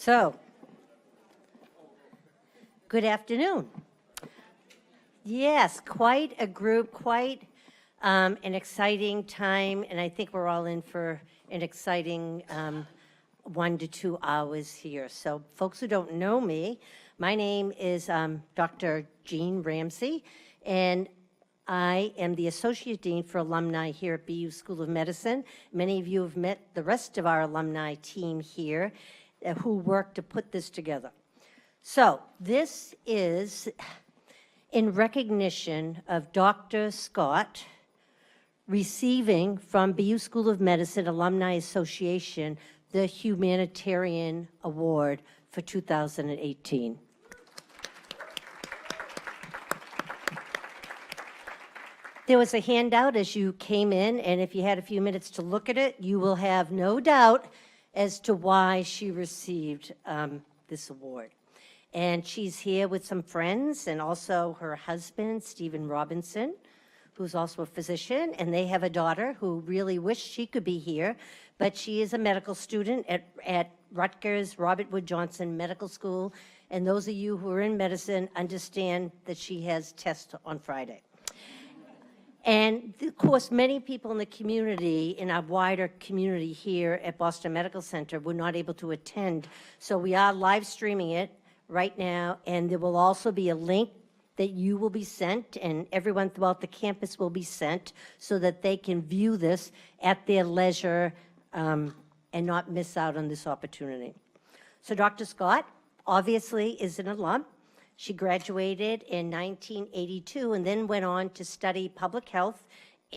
So, good afternoon. Yes, quite a group, quite an exciting time, and I think we're all in for an exciting 1 to 2 hours here. So, folks who don't know me, my name is Dr. Jean Ramsey, and I am the Associate Dean for Alumni here at BU School of Medicine. Many of you have met the rest of our alumni team here who worked to put this together. So this is in recognition of Dr. Scott receiving from BU School of Medicine Alumni Association the Humanitarian Award for 2018. There was a handout as you came in, and if you had a few minutes to look at it, you will have no doubt as to why she received this award. And she's here with some friends and also her husband, Stephen Robinson, who's also a physician, and they have a daughter who really wished she could be here, but she is a medical student at Rutgers Robert Wood Johnson Medical School, and those of you who are in medicine understand that she has tests on Friday. And of course, many people in the community, in our wider community here at Boston Medical Center, were not able to attend. So we are live streaming it right now, and there will also be a link that you will be sent, and everyone throughout the campus will be sent, so that they can view this at their leisure and not miss out on this opportunity. So Dr. Scott obviously is an alum. She graduated in 1982 and then went on to study public health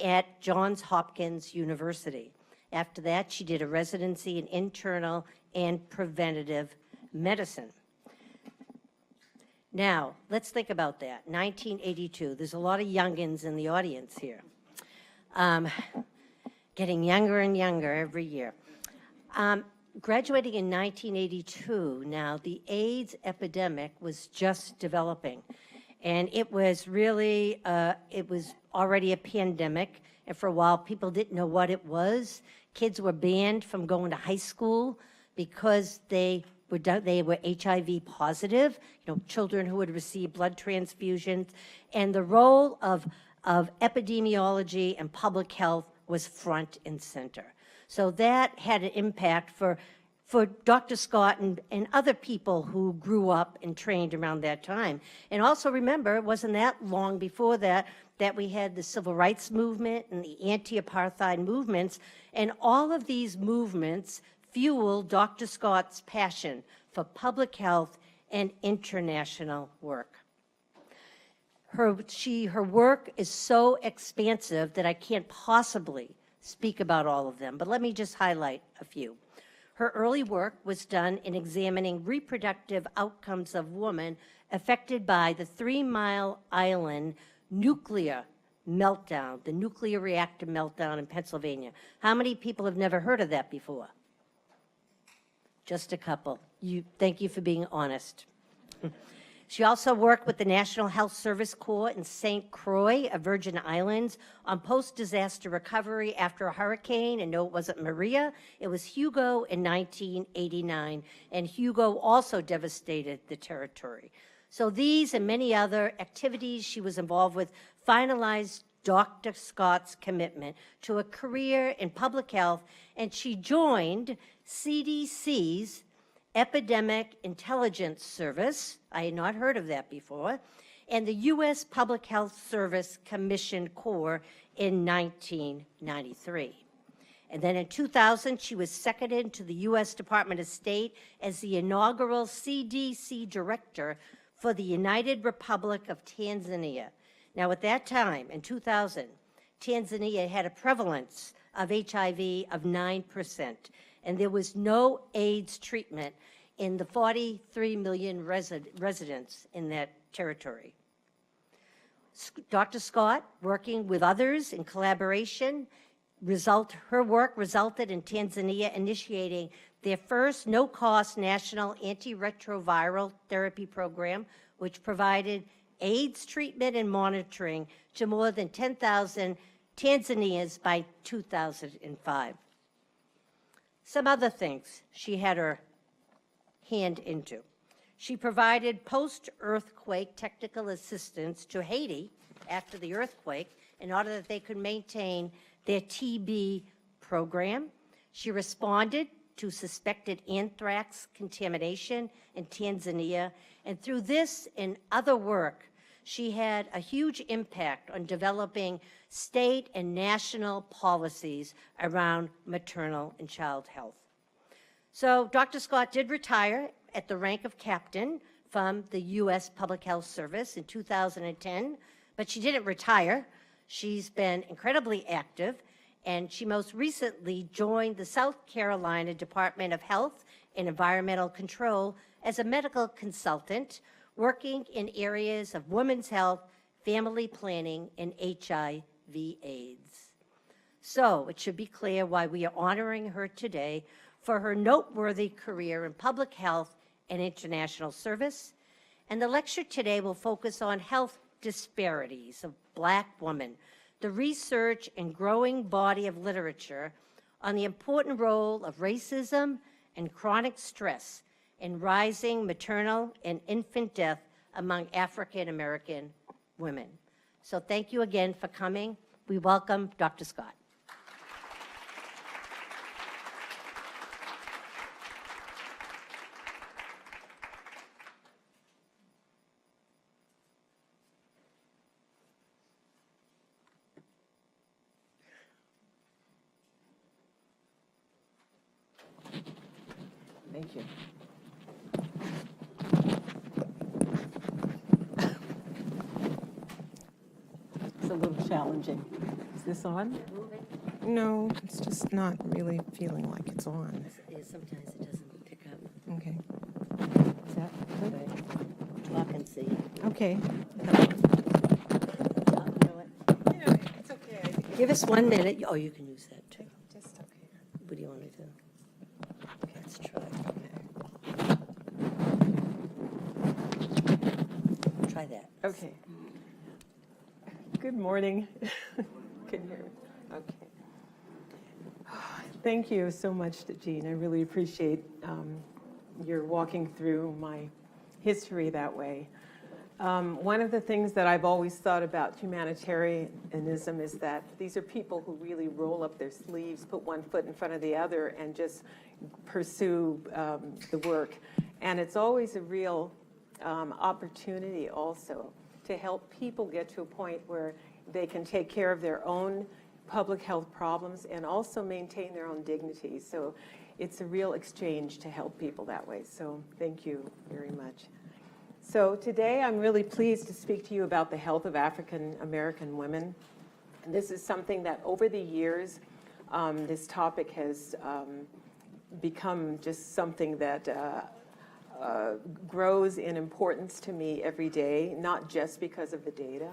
at Johns Hopkins University. After that, she did a residency in internal and preventative medicine. Now, let's think about that, 1982. There's a lot of youngins in the audience here. Getting younger and younger every year. Graduating in 1982, now the AIDS epidemic was just developing, and it was really, it was already a pandemic, and for a while people didn't know what it was. Kids were banned from going to high school because they were HIV positive, children who had received blood transfusions, and the role of epidemiology and public health was front and center. So that had an impact for Dr. Scott and other people who grew up and trained around that time. And also remember, it wasn't that long before that we had the civil rights movement and the anti-apartheid movements, and all of these movements fueled Dr. Scott's passion for public health and international work. Her work is so expansive that I can't possibly speak about all of them, but let me just highlight a few. Her early work was done in examining reproductive outcomes of women affected by the 3 Mile Island nuclear meltdown, the nuclear reactor meltdown in Pennsylvania. How many people have never heard of that before? Just a couple. Thank you for being honest. She also worked with the National Health Service Corps in St. Croix of Virgin Islands on post-disaster recovery after a hurricane, and no, it wasn't Maria, it was Hugo in 1989, and Hugo also devastated the territory. So these and many other activities she was involved with finalized Dr. Scott's commitment to a career in public health, and she joined CDC's Epidemic Intelligence Service, I had not heard of that before, and the U.S. Public Health Service Commission Corps in 1993. And then in 2000, she was seconded to the U.S. Department of State as the inaugural CDC Director for the United Republic of Tanzania. Now, at that time, in 2000, Tanzania had a prevalence of HIV of 9%. And there was no AIDS treatment in the 43 million residents in that territory. Dr. Scott, working with others in collaboration, her work resulted in Tanzania initiating their first no-cost national antiretroviral therapy program, which provided AIDS treatment and monitoring to more than 10,000 Tanzanians by 2005. Some other things. She had her hand into. She provided post-earthquake technical assistance to Haiti after the earthquake in order that they could maintain their TB program. She responded to suspected anthrax contamination in Tanzania, and through this and other work, she had a huge impact on developing state and national policies around maternal and child health. So Dr. Scott did retire at the rank of captain from the U.S. Public Health Service in 2010, but she didn't retire. She's been incredibly active, and she most recently joined the South Carolina Department of Health and Environmental Control as a medical consultant, working in areas of women's health, family planning, and HIV/AIDS. So it should be clear why we are honoring her today for her noteworthy career in public health and international service. And the lecture today will focus on health disparities of Black women, the research and growing body of literature on the important role of racism and chronic stress in rising maternal and infant death among African American women. So thank you again for coming. We welcome Dr. Scott. Thank you. It's a little challenging. Is this on? No, it's just not really feeling like it's on. Sometimes it doesn't pick up. Okay. Is that good? Talk and see. Okay. It's okay. Give us 1 minute. Oh, you can use that too. Just okay. What do you want to do? Let's try. Try that. Okay. Good morning. Can you hear me? Okay. Thank you so much, Jean. I really appreciate your walking through my history that way. One of the things that I've always thought about humanitarianism is that these are people who really roll up their sleeves, put one foot in front of the other, and just pursue the work. And it's always a real opportunity also to help people get to a point where they can take care of their own public health problems and also maintain their own dignity. So it's a real exchange to help people that way. So thank you very much. So today I'm really pleased to speak to you about the health of African American women. And this is something that over the years, this topic has become just something that grows in importance to me every day, not just because of the data,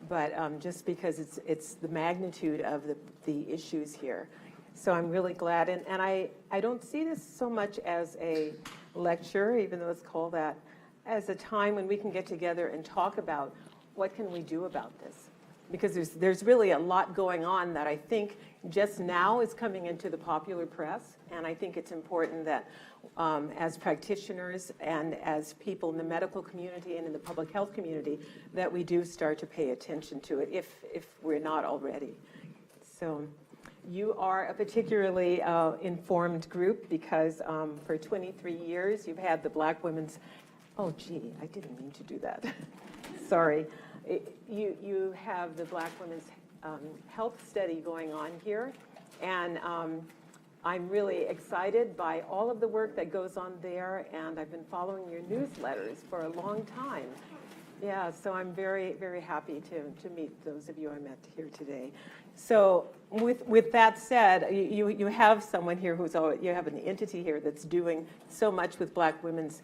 but just because it's the magnitude of the issues here. So I'm really glad. And I don't see this so much as a lecture, even though it's called that, as a time when we can get together and talk about what can we do about this. Because there's really a lot going on that I think just now is coming into the popular press. And I think it's important that as practitioners and as people in the medical community and in the public health community, that we do start to pay attention to it if we're not already. So you are a particularly informed group because for 23 years you've had the Black Women's, oh gee, I didn't mean to do that. Sorry. You have the Black Women's Health Study going on here, and I'm really excited by all of the work that goes on there, and I've been following your newsletters for a long time. Yeah, so I'm very, very happy to meet those of you I met here today. So with that said, you have someone here you have an entity here that's doing so much with Black women's,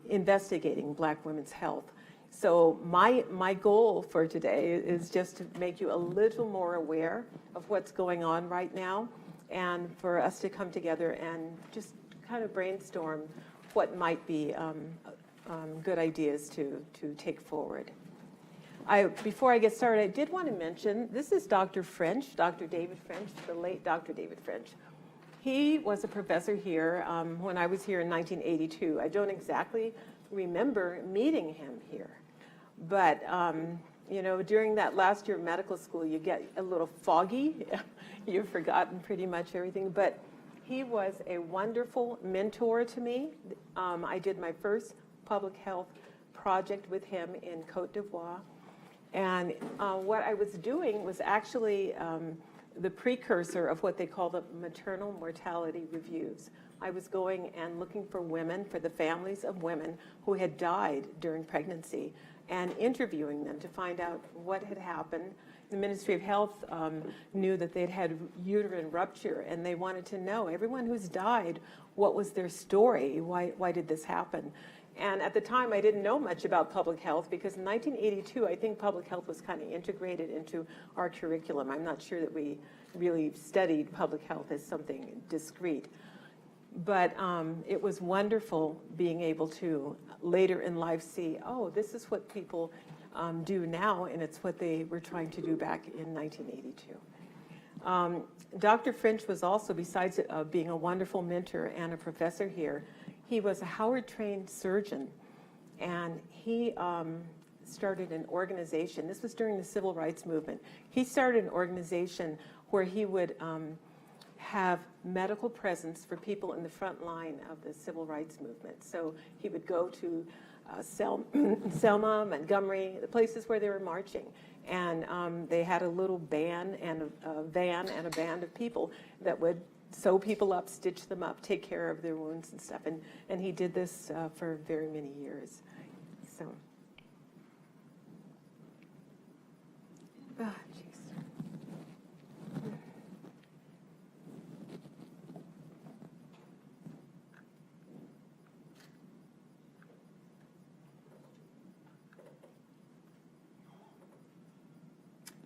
investigating Black women's health. So my goal for today is just to make you a little more aware of what's going on right now, and for us to come together and just kind of brainstorm what might be good ideas to take forward. Before I get started, I did want to mention, this is Dr. French, Dr. David French, the late Dr. David French. He was a professor here when I was here in 1982. I don't exactly remember meeting him here, but you know, during that last year of medical school, you get a little foggy. You've forgotten pretty much everything, but he was a wonderful mentor to me. I did my first public health project with him in Côte d'Ivoire, and what I was doing was actually the precursor of what they call the maternal mortality reviews. I was going and looking for women, for the families of women who had died during pregnancy, and interviewing them to find out what had happened. The Ministry of Health knew that they'd had uterine rupture, and they wanted to know, everyone who's died, what was their story? Why did this happen? And at the time, I didn't know much about public health, because in 1982, I think public health was kind of integrated into our curriculum. I'm not sure that we really studied public health as something discrete. But it was wonderful being able to, later in life, see, oh, this is what people do now, and it's what they were trying to do back in 1982. Dr. French was also, besides being a wonderful mentor and a professor here, he was a Howard-trained surgeon, and he started an organization. This was during the Civil Rights Movement. He started an organization where he would have medical presence for people in the front line of the Civil Rights Movement. So he would go to Selma, Montgomery, the places where they were marching. And they had a little band and a van and a band of people that would sew people up, stitch them up, take care of their wounds and stuff. And he did this for very many years. So, jeez.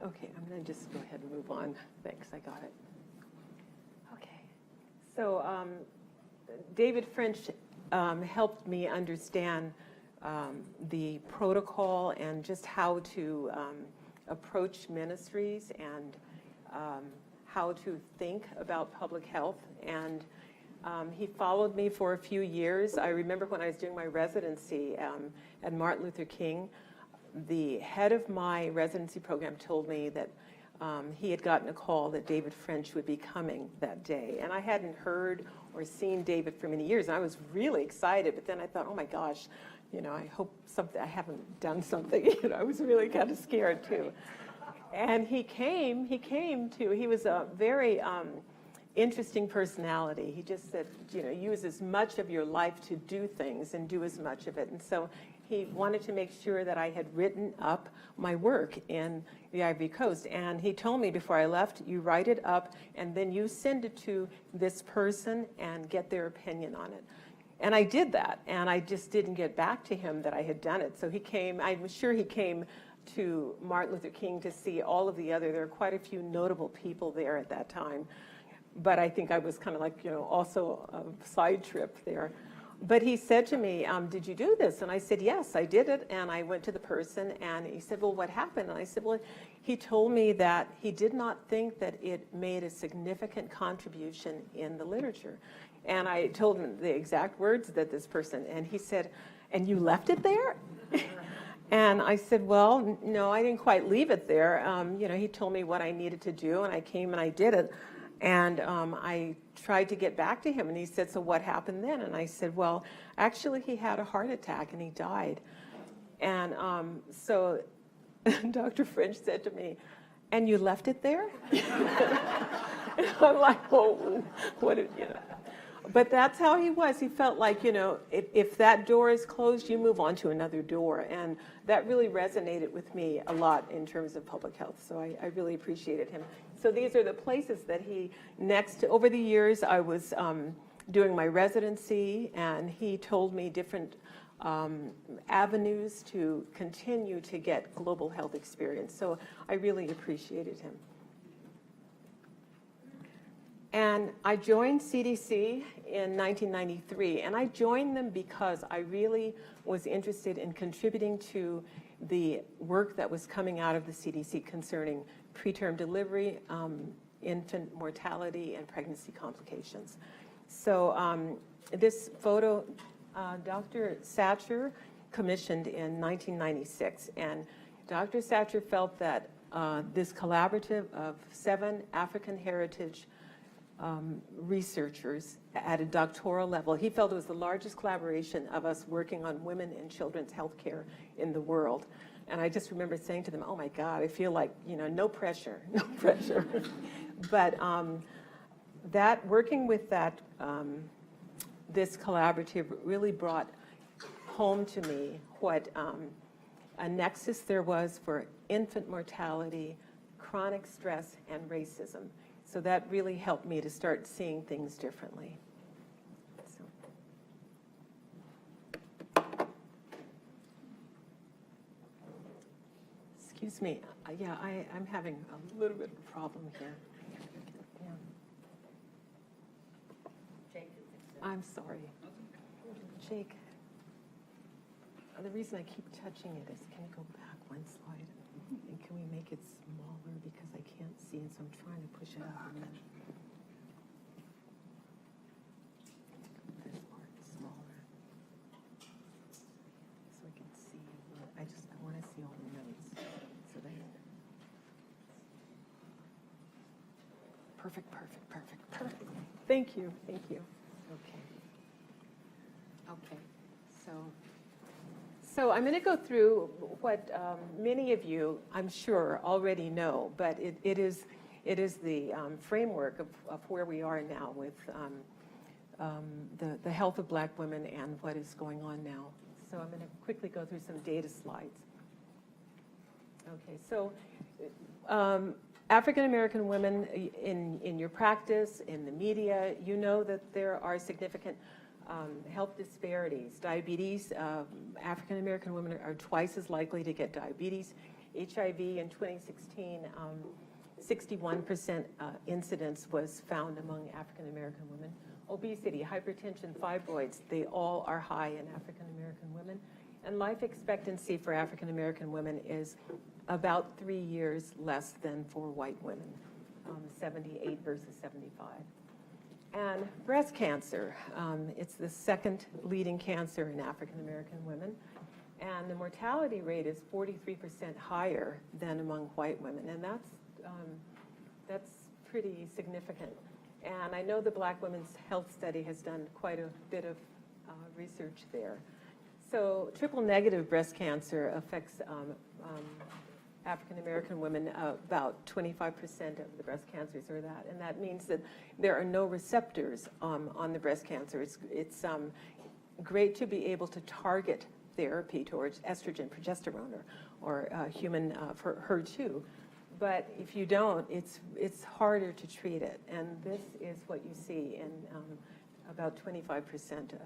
Okay, I'm going to just go ahead and move on. Thanks, I got it. Okay, so David French helped me understand the protocol and just how to approach ministries and how to think about public health. And he followed me for a few years. I remember when I was doing my residency at Martin Luther King, the head of my residency program told me that he had gotten a call that David French would be coming that day. And I hadn't heard or seen David for many years. And I was really excited, but then I thought, oh my gosh, you know, I hope I haven't done something. You know, I was really kind of scared too. And he was a very interesting personality. He just said, you know, use as much of your life to do things and do as much of it. And so he wanted to make sure that I had written up my work in the Ivory Coast. And he told me before I left, you write it up and then you send it to this person and get their opinion on it. And I did that, and I just didn't get back to him that I had done it. So he came, I was sure he came to Martin Luther King to see all of there were quite a few notable people there at that time. But I think I was kind of like, you know, also a side trip there. But he said to me, did you do this? And I said, yes, I did it. And I went to the person, and he said, well, what happened? And I said, well, he told me that he did not think that it made a significant contribution in the literature. And I told him the exact words that this person, and he said, and you left it there? And I said, well, no, I didn't quite leave it there. You know, he told me what I needed to do, and I came and I did it. And I tried to get back to him, and he said, so what happened then? And I said, well, actually, he had a heart attack, and he died. And so Dr. French said to me, and you left it there? And I'm like, well, what did, you know? But that's how he was. He felt like, you know, if that door is closed, you move on to another door. And that really resonated with me a lot in terms of public health. So I really appreciated him. So these are the places that he over the years, I was doing my residency, and he told me different avenues to continue to get global health experience. So I really appreciated him. And I joined CDC in 1993, and I joined them because I really was interested in contributing to the work that was coming out of the CDC concerning preterm delivery infant mortality and pregnancy complications. So this photo, Dr. Satcher commissioned in 1996, and Dr. Satcher felt that this collaborative of 7 African heritage researchers at a doctoral level, he felt it was the largest collaboration of us working on women and children's health care in the world. And I just remember saying to them, oh my God, I feel like, no pressure, no pressure. But that working with that, this collaborative really brought home to me what a nexus there was for infant mortality, chronic stress, and racism. So that really helped me to start seeing things differently. Excuse me. Yeah, I'm having a little bit of a problem here. Yeah. I'm sorry. Jake, the reason I keep touching it is, can you go back one slide? And can we make it smaller because I can't see, and so I'm trying to push it out again. This part is smaller. So I can see. I want to see all the notes. So they. Perfect. Thank you. Okay. So I'm going to go through what many of you, I'm sure, already know, but it is the framework of where we are now with the health of Black women and what is going on now. So I'm going to quickly go through some data slides. Okay, so African American women in your practice, in the media, you know that there are significant health disparities. Diabetes, African American women are twice as likely to get diabetes. HIV in 2016, 61% incidence was found among African American women. Obesity, hypertension, fibroids, they all are high in African American women. And life expectancy for African American women is about 3 years less than for white women, 78 versus 75. And breast cancer, it's the second leading cancer in African American women. And the mortality rate is 43% higher than among white women. And that's pretty significant. And I know the Black Women's Health Study has done quite a bit of research there. So triple negative breast cancer affects African American women, about 25% of the breast cancers are that. And that means that there are no receptors on the breast cancer. It's great to be able to target therapy towards estrogen, progesterone, or human for HER2. But if you don't, it's harder to treat it. And this is what you see in about 25% of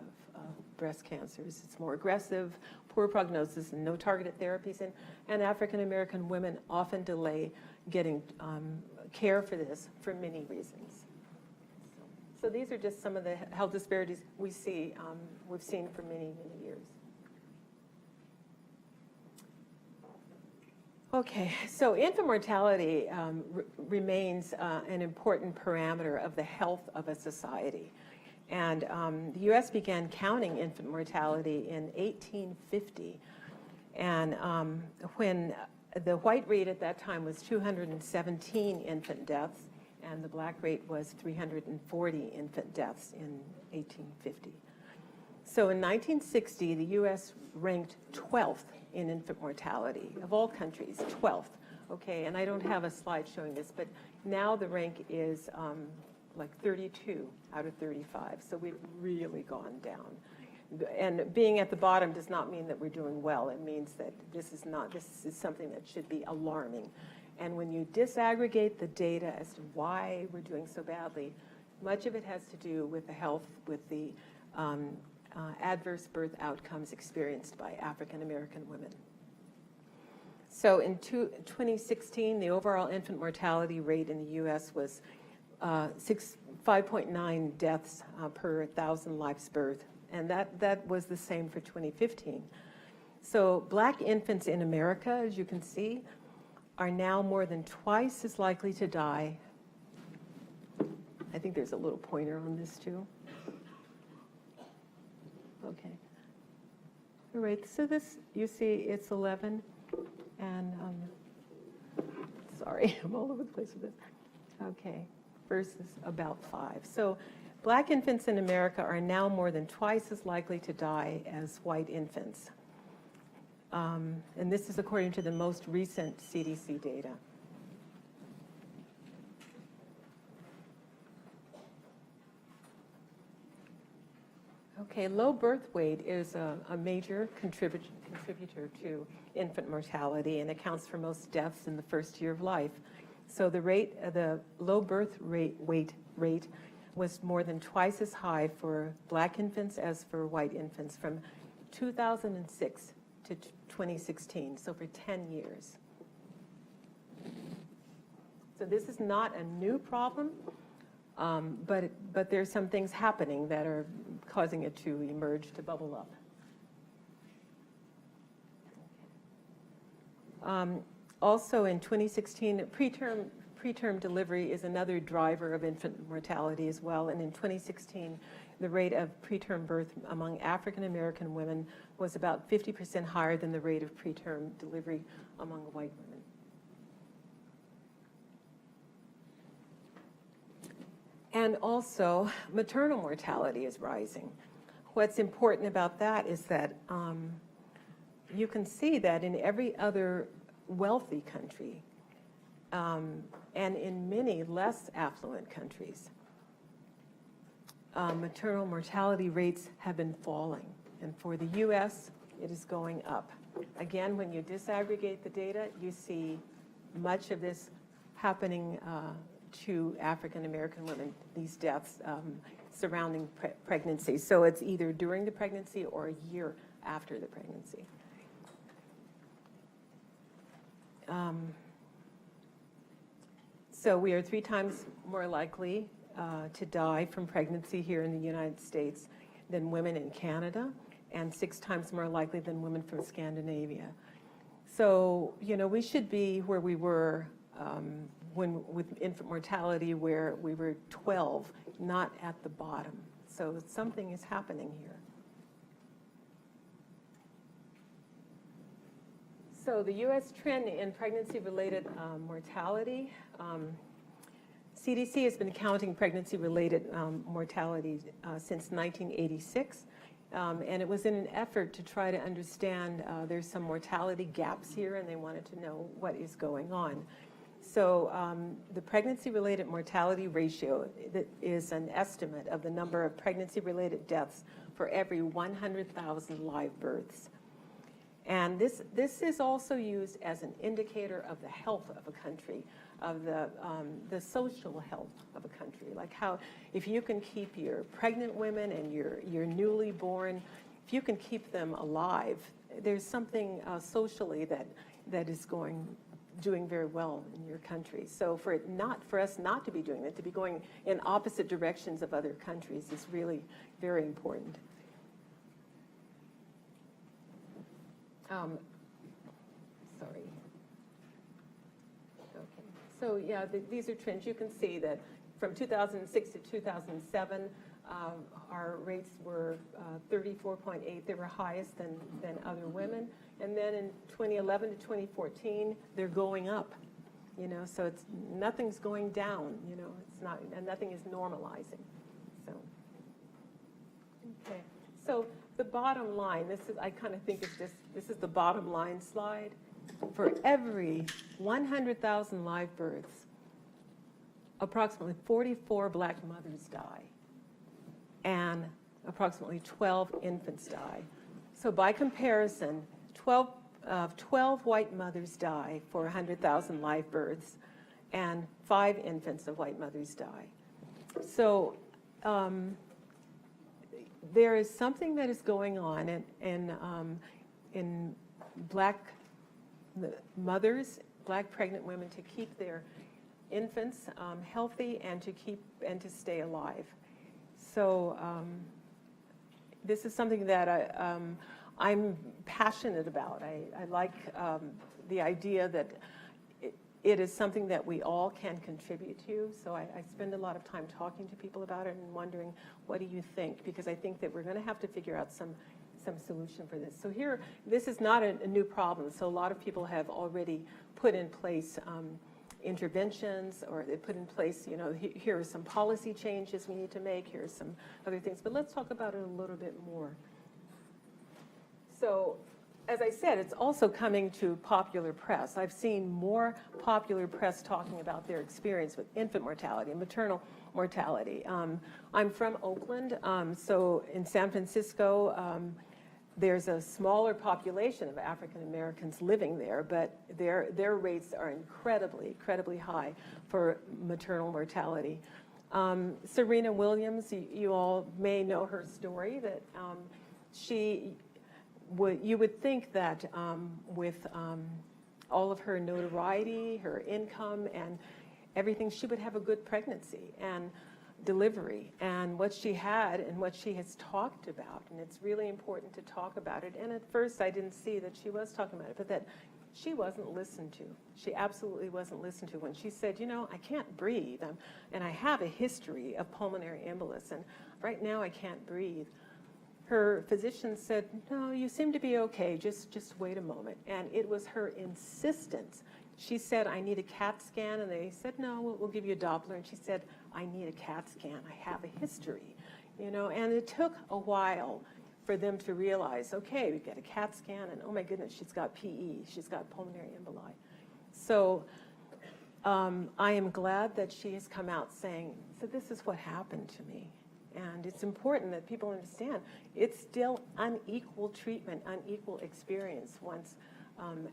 breast cancers. It's more aggressive, poor prognosis, and no targeted therapies. And African American women often delay getting care for this for many reasons. So these are just some of the health disparities we've seen for many, many years. Okay, so infant mortality remains an important parameter of the health of a society. And the U.S. began counting infant mortality in 1850. And when the white rate at that time was 217 infant deaths, and the black rate was 340 infant deaths in 1850. So in 1960, the U.S. ranked 12th in infant mortality of all countries, 12th. Okay, and I don't have a slide showing this, but now the rank is like 32 out of 35. So we've really gone down. And being at the bottom does not mean that we're doing well. It means that this is something that should be alarming. And when you disaggregate the data as to why we're doing so badly, much of it has to do with the health, with the adverse birth outcomes experienced by African American women. So in 2016, the overall infant mortality rate in the U.S. was 5.9 deaths per 1,000 lives birth, and that was the same for 2015. So black infants in America, as you can see, are now more than twice as likely to die I think there's a little pointer on this too. Okay. All right, so this, you see, it's 11, and, sorry, I'm all over the place with this. Okay, versus about 5. So Black infants in America are now more than twice as likely to die as white infants. And this is according to the most recent CDC data. Okay, low birth weight is a major contributor to infant mortality and accounts for most deaths in the first year of life. So the low birth weight rate was more than twice as high for Black infants as for white infants from 2006 to 2016, so for 10 years. So this is not a new problem, but there's some things happening that are causing it to emerge, to bubble up. Also in 2016, preterm delivery is another driver of infant mortality as well. And in 2016, the rate of preterm birth among African American women was about 50% higher than the rate of preterm delivery among white women. And also, maternal mortality is rising. What's important about that is that you can see that in every other wealthy country and in many less affluent countries, maternal mortality rates have been falling. And for the U.S., it is going up. Again, when you disaggregate the data, you see much of this happening to African American women, these deaths surrounding pregnancy. So it's either during the pregnancy or a year after the pregnancy. So we are 3 times more likely to die from pregnancy here in the United States than women in Canada, and 6 times more likely than women from Scandinavia. So, you know, we should be where we were with infant mortality, where we were 12, not at the bottom. So something is happening here. So the U.S. trend in pregnancy-related mortality, CDC has been counting pregnancy-related mortality since 1986. And it was in an effort to try to understand there's some mortality gaps here, and they wanted to know what is going on. So the pregnancy-related mortality ratio is an estimate of the number of pregnancy-related deaths for every 100,000 live births. And this is also used as an indicator of the health of a country, of the social health of a country. Like how, if you can keep your pregnant women and your newly born, if you can keep them alive, there's something socially that is doing very well in your country. So for us not to be doing that, to be going in opposite directions of other countries is really very important. Sorry. Okay. So yeah, these are trends. You can see that from 2006 to 2007, our rates were 34.8. They were highest than other women. And then in 2011 to 2014, they're going up. You know, so nothing's going down. You know, it's not, and nothing is normalizing. So, okay. So the bottom line, I kind of think this is the bottom line slide. For every 100,000 live births, approximately 44 Black mothers die, and approximately 12 infants die. So by comparison, 12 white mothers die for 100,000 live births, and 5 infants of white mothers die. So there is something that is going on in Black mothers, Black pregnant women, to keep their infants healthy and to stay alive. So this is something that I'm passionate about. I like the idea that it is something that we all can contribute to. So I spend a lot of time talking to people about it and wondering, what do you think? Because I think that we're going to have to figure out some solution for this. So here, this is not a new problem. So a lot of people have already put in place interventions, or they put in place, you know, here are some policy changes we need to make, here are some other things. But let's talk about it a little bit more. So, as I said, it's also coming to popular press. I've seen more popular press talking about their experience with infant mortality and maternal mortality. I'm from Oakland, so in San Francisco, there's a smaller population of African Americans living there, but their rates are incredibly high for maternal mortality. Serena Williams, you all may know her story, that you would think that with all of her notoriety, her income, and everything, she would have a good pregnancy and delivery. And what she had and what she has talked about, and it's really important to talk about it. And at first I didn't see that she was talking about it, but that she wasn't listened to. She absolutely wasn't listened to when she said, you know, I can't breathe, and I have a history of pulmonary embolus, and right now I can't breathe. Her physician said, no, you seem to be okay, just wait a moment. And it was her insistence. She said, I need a CAT scan, and they said, no, we'll give you a Doppler. And she said, I need a CAT scan, I have a history. You know, and it took a while for them to realize, okay, we get a CAT scan, and oh my goodness, she's got PE, she's got pulmonary emboli. So I am glad that she has come out saying, so this is what happened to me. And it's important that people understand it's still unequal treatment, unequal experience once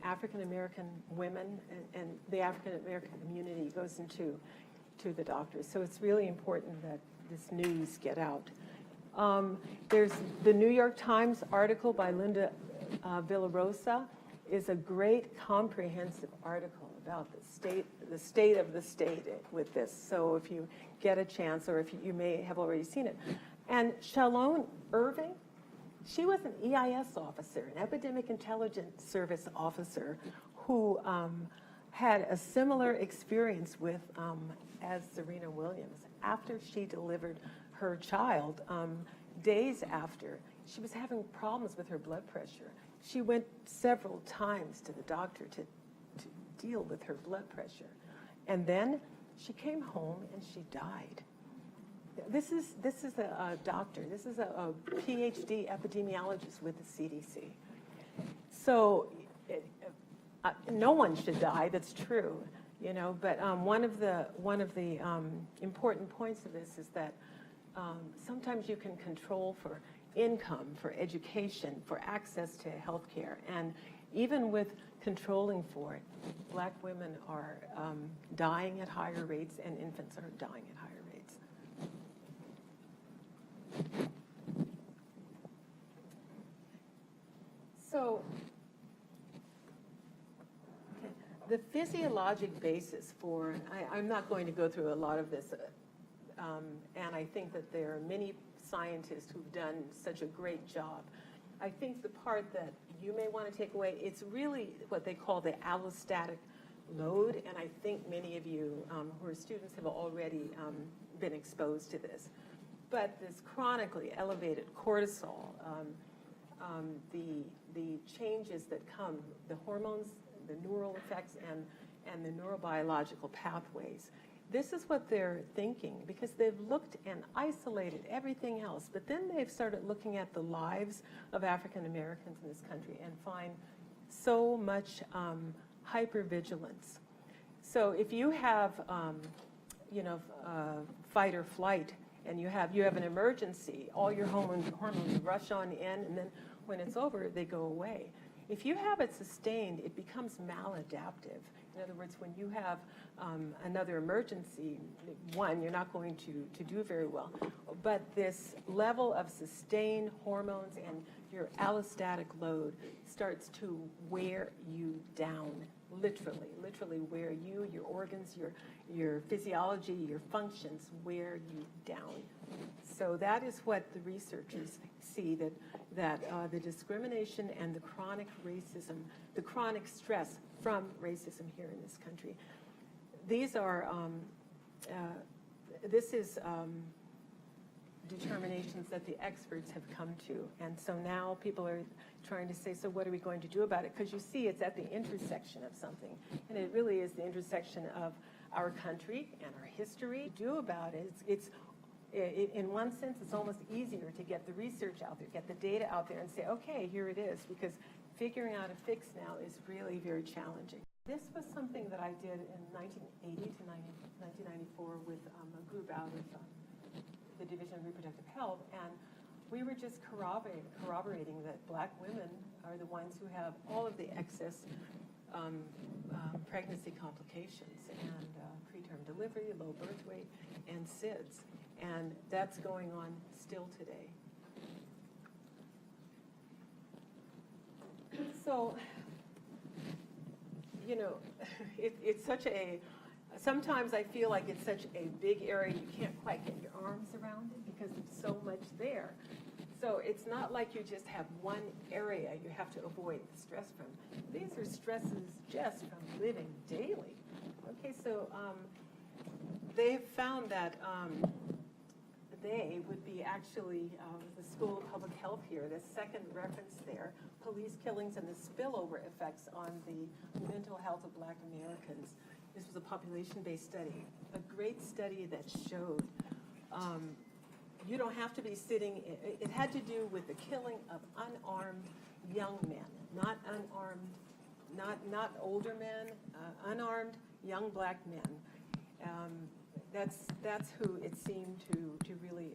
African American women and the African American community goes into the doctors. So it's really important that this news get out. There's the New York Times article by Linda Villarosa is a great comprehensive article about the state of the state with this. So if you get a chance, or if you may have already seen it. And Shalone Irving, she was an EIS officer, an Epidemic Intelligence Service officer, who had a similar experience with as Serena Williams. After she delivered her child, days after, she was having problems with her blood pressure. She went several times to the doctor to deal with her blood pressure. And then she came home and she died. This is a doctor. This is a PhD epidemiologist with the CDC. So no one should die. That's true, you know. But one of the important points of this is that sometimes you can control for income, for education, for access to health care, and even with controlling for it, Black women are dying at higher rates, and infants are dying at higher rates. So, okay, the physiologic basis for, I'm not going to go through a lot of this, and I think that there are many scientists who've done such a great job. I think the part that you may want to take away, it's really what they call the allostatic load, and I think many of you who are students have already been exposed to this. But this chronically elevated cortisol, the changes that come, the hormones, the neural effects, and the neurobiological pathways. This is what they're thinking, because they've looked and isolated everything else, but then they've started looking at the lives of African Americans in this country and find so much hypervigilance. So if you have, fight or flight, and you have an emergency, all your hormones rush on in, and then when it's over, they go away. If you have it sustained, it becomes maladaptive. In other words, when you have another emergency, one, you're not going to do very well. But this level of sustained hormones and your allostatic load starts to wear you down, literally wear you, your organs, your physiology, your functions wear you down. So that is what the researchers see, that the discrimination and the chronic racism, the chronic stress from racism here in this country these are, this is determinations that the experts have come to. And so now people are trying to say, so what are we going to do about it? Because you see it's at the intersection of something. And it really is the intersection of our country and our history. Do about it. In one sense, it's almost easier to get the research out there, get the data out there and say, okay, here it is, because figuring out a fix now is really very challenging. This was something that I did in 1980 to 1994 with a group out of the Division of Reproductive Health, and we were just corroborating that Black women are the ones who have all of the excess pregnancy complications and preterm delivery, low birth weight, and SIDS. And that's going on still today. So, you know, it's such a, sometimes I feel like it's such a big area you can't quite get your arms around it because there's so much there. So it's not like you just have one area you have to avoid the stress from. These are stresses just from living daily. Okay, so they've found that they would be actually, the School of Public Health here, the second reference there, police killings and the spillover effects on the mental health of Black Americans. This was a population-based study, a great study that showed you don't have to be sitting, it had to do with the killing of unarmed young men, not unarmed, not older men, unarmed young Black men. That's who it seemed to really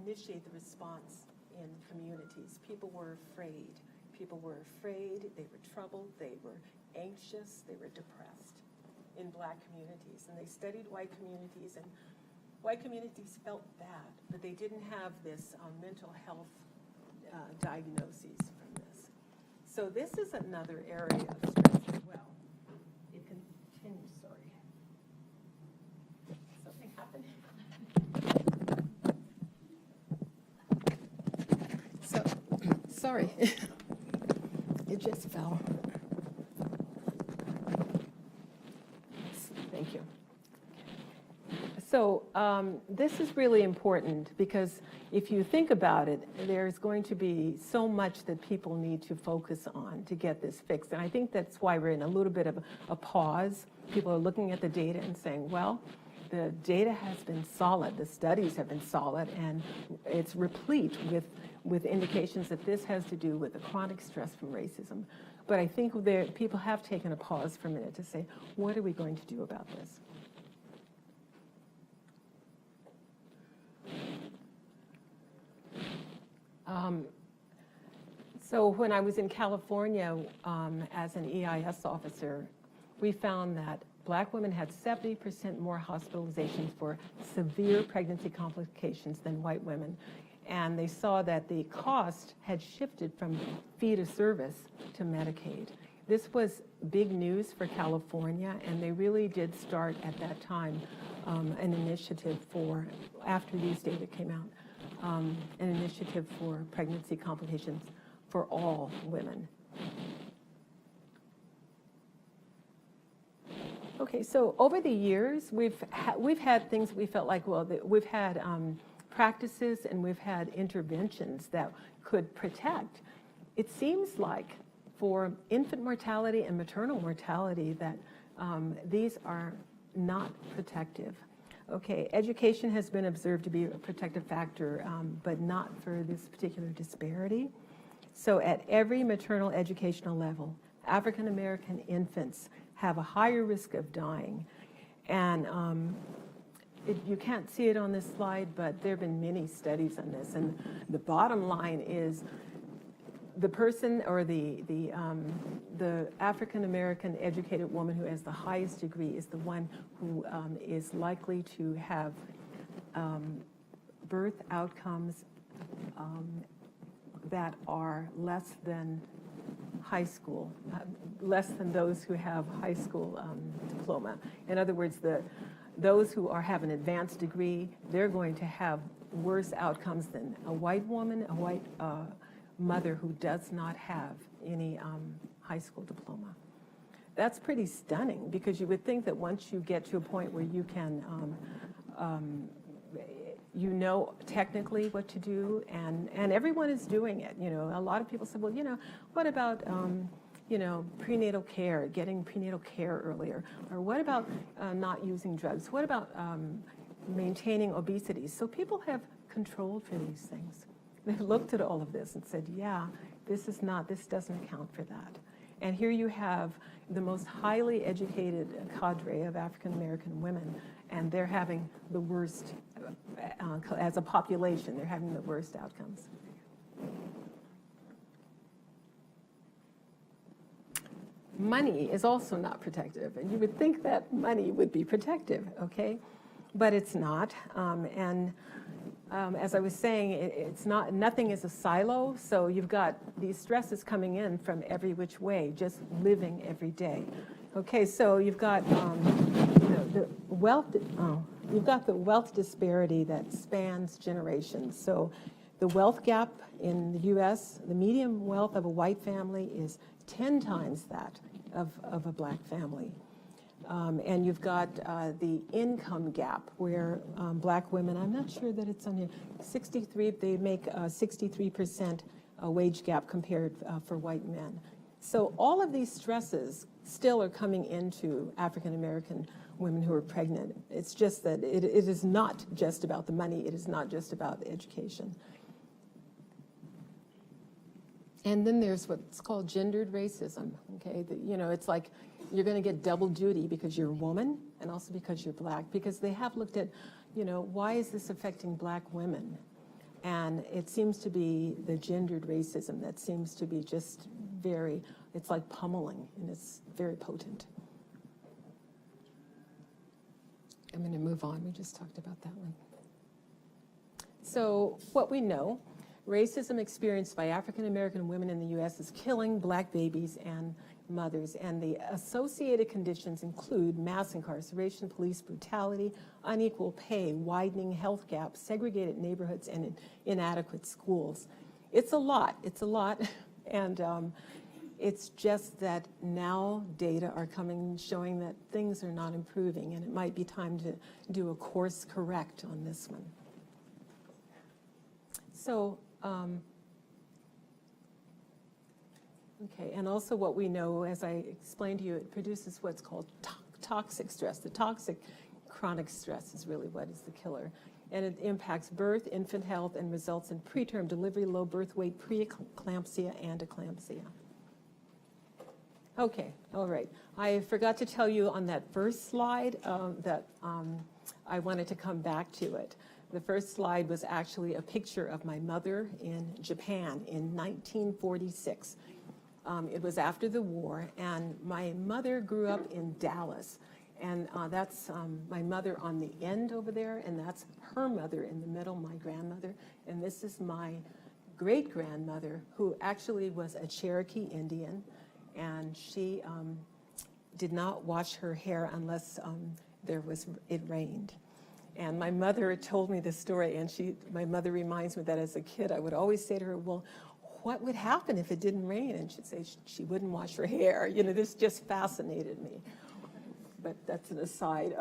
initiate the response in communities. People were afraid. People were afraid, they were troubled, they were anxious, they were depressed in Black communities. And they studied white communities, and white communities felt bad, but they didn't have this mental health diagnoses from this. So this is another area of stress as well. It continues, sorry. Something happened. So, sorry, it just fell. Thank you. So this is really important because if you think about it, there's going to be so much that people need to focus on to get this fixed. And I think that's why we're in a little bit of a pause. People are looking at the data and saying, well, the data has been solid, the studies have been solid, and it's replete with indications that this has to do with the chronic stress from racism. But I think people have taken a pause for a minute to say, what are we going to do about this? So when I was in California as an EIS officer, we found that Black women had 70% more hospitalizations for severe pregnancy complications than white women. And they saw that the cost had shifted from fee-to-service to Medicaid. This was big news for California, and they really did start at that time an initiative for, after these data came out, an initiative for pregnancy complications for all women. Okay, so over the years, we've had things we felt like, well, we've had practices and we've had interventions that could protect. It seems like for infant mortality and maternal mortality that these are not protective. Okay, education has been observed to be a protective factor, but not for this particular disparity. So at every maternal educational level, African American infants have a higher risk of dying. And you can't see it on this slide, but there have been many studies on this. And the bottom line is the person or the African American educated woman who has the highest degree is the one who is likely to have birth outcomes that are less than high school, less than those who have high school diploma. In other words, those who have an advanced degree, they're going to have worse outcomes than a white woman, a white mother who does not have any high school diploma. that's pretty stunning, because you would think that once you get to a point where you can, you know technically what to do, and everyone is doing it. You know, a lot of people say, well, you know, what about, you know, prenatal care, getting prenatal care earlier? Or what about not using drugs? What about maintaining obesity? So people have controlled for these things. They've looked at all of this and said, yeah, this doesn't account for that. And here you have the most highly educated cadre of African American women, and they're having the worst, as a population, they're having the worst outcomes. Money is also not protective, and you would think that money would be protective, okay? But it's not, as I was saying, it's not, nothing is a silo, so you've got these stresses coming in from every which way, just living every day. Okay, so you've got you know, the wealth disparity that spans generations. So the wealth gap in the U.S., the median wealth of a white family is 10 times that of a black family. And you've got the income gap where black women, I'm not sure that it's on here, they make 63% wage gap compared for white men. So all of these stresses still are coming into African American women who are pregnant. It's just that it is not just about the money, it is not just about education. And then there's what's called gendered racism, okay? You know, it's like you're going to get double duty because you're a woman and also because you're black, because they have looked at, you know, why is this affecting black women? And it seems to be the gendered racism that seems to be just very, it's like pummeling, and it's very potent. I'm going to move on. We just talked about that one. So what we know, racism experienced by African American women in the U.S. is killing black babies and mothers, and the associated conditions include mass incarceration, police brutality, unequal pay, widening health gaps, segregated neighborhoods, and inadequate schools. It's a lot, and it's just that now data are coming showing that things are not improving, and it might be time to do a course correct on this one. So, okay, and also what we know, as I explained to you, it produces what's called toxic stress. The toxic chronic stress is really what is the killer. And it impacts birth, infant health, and results in preterm delivery, low birth weight, preeclampsia, and eclampsia. Okay, all right. I forgot to tell you on that first slide that I wanted to come back to it. The first slide was actually a picture of my mother in Japan in 1946. It was after the war, and my mother grew up in Dallas. And that's my mother on the end over there, and that's her mother in the middle, my grandmother. And this is my great-grandmother, who actually was a Cherokee Indian, and she did not wash her hair unless it rained. And my mother told me this story, and my mother reminds me that as a kid, I would always say to her, well, what would happen if it didn't rain? And she'd say she wouldn't wash her hair. You know, this just fascinated me. But that's an aside.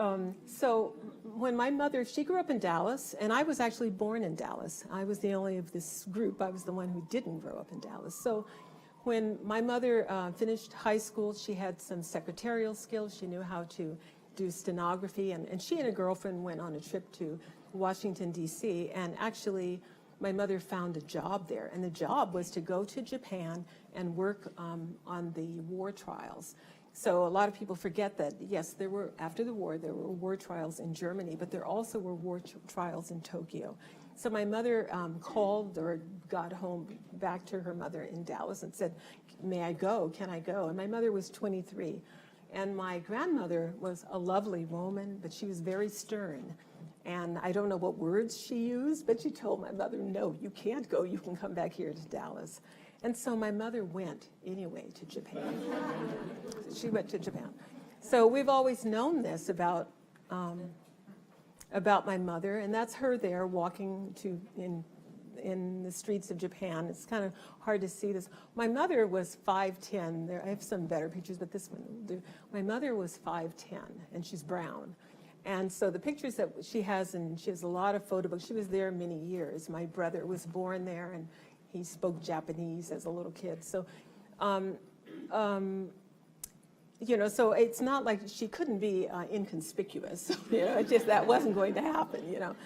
So when my mother, she grew up in Dallas, and I was actually born in Dallas. I was the only of this group. I was the one who didn't grow up in Dallas. So when my mother finished high school, she had some secretarial skills. She knew how to do stenography, and she and a girlfriend went on a trip to Washington, D.C., and actually my mother found a job there, and the job was to go to Japan and work on the war trials. So a lot of people forget that, yes, after the war, there were war trials in Germany, but there also were war trials in Tokyo. So my mother called or got home back to her mother in Dallas and said, may I go? Can I go? And my mother was 23. And my grandmother was a lovely woman, but she was very stern. And I don't know what words she used, but she told my mother, no, you can't go. You can come back here to Dallas. And so my mother went anyway to Japan. She went to Japan. So we've always known this about my mother, and that's her there walking in the streets of Japan. It's kind of hard to see this. My mother was 5'10". There, I have some better pictures, but this one will do. My mother was 5'10", and she's brown. And so the pictures that she has, and she has a lot of photo books. She was there many years. My brother was born there, and he spoke Japanese as a little kid. So, you know, so it's not like she couldn't be inconspicuous. You know, it's just that wasn't going to happen, you know.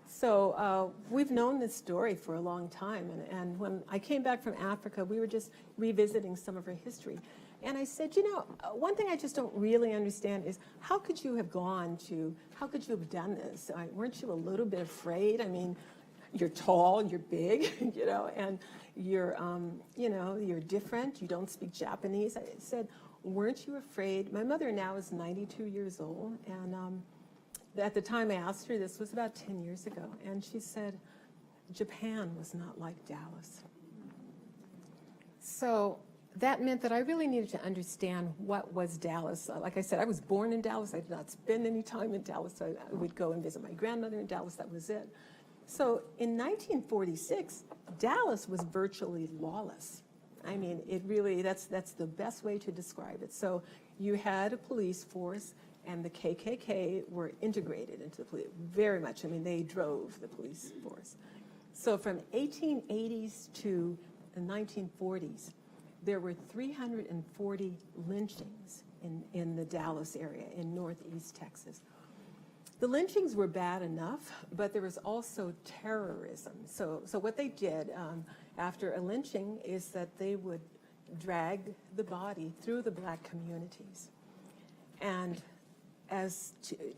So we've known this story for a long time. And when I came back from Africa, we were just revisiting some of her history. And I said, you know, one thing I just don't really understand is how could you have done this? Weren't you a little bit afraid? I mean, you're tall, you're big, you know, and you're, you know, you're different. You don't speak Japanese. I said, weren't you afraid? My mother now is 92 years old, and at the time I asked her, this was about 10 years ago, and she said, Japan was not like Dallas. So that meant that I really needed to understand what was Dallas. Like I said, I was born in Dallas. I did not spend any time in Dallas. I would go and visit my grandmother in Dallas. That was it. So in 1946, Dallas was virtually lawless. I mean, it really, that's the best way to describe it. So you had a police force, and the KKK were integrated into the police very much. I mean, they drove the police force. So from 1880s to the 1940s, there were 340 lynchings in the Dallas area in northeast Texas. The lynchings were bad enough, but there was also terrorism. So what they did after a lynching is that they would drag the body through the black communities, and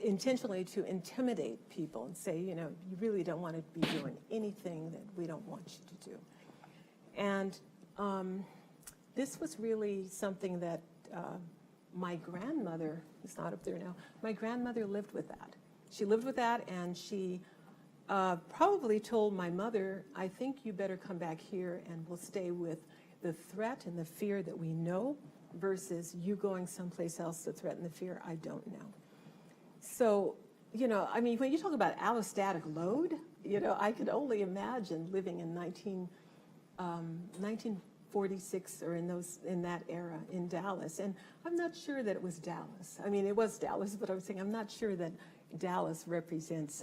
intentionally to intimidate people and say, you know, you really don't want to be doing anything that we don't want you to do. And this was really something that my grandmother, who's not up there now, my grandmother lived with that. She lived with that, and she probably told my mother, I think you better come back here and we'll stay with the threat and the fear that we know versus you going someplace else to threaten the fear I don't know. So, you know, I mean, when you talk about allostatic load, you know, I could only imagine living in 1946 or in that era in Dallas. And I'm not sure that it was Dallas. I mean, it was Dallas, but I was saying I'm not sure that Dallas represents,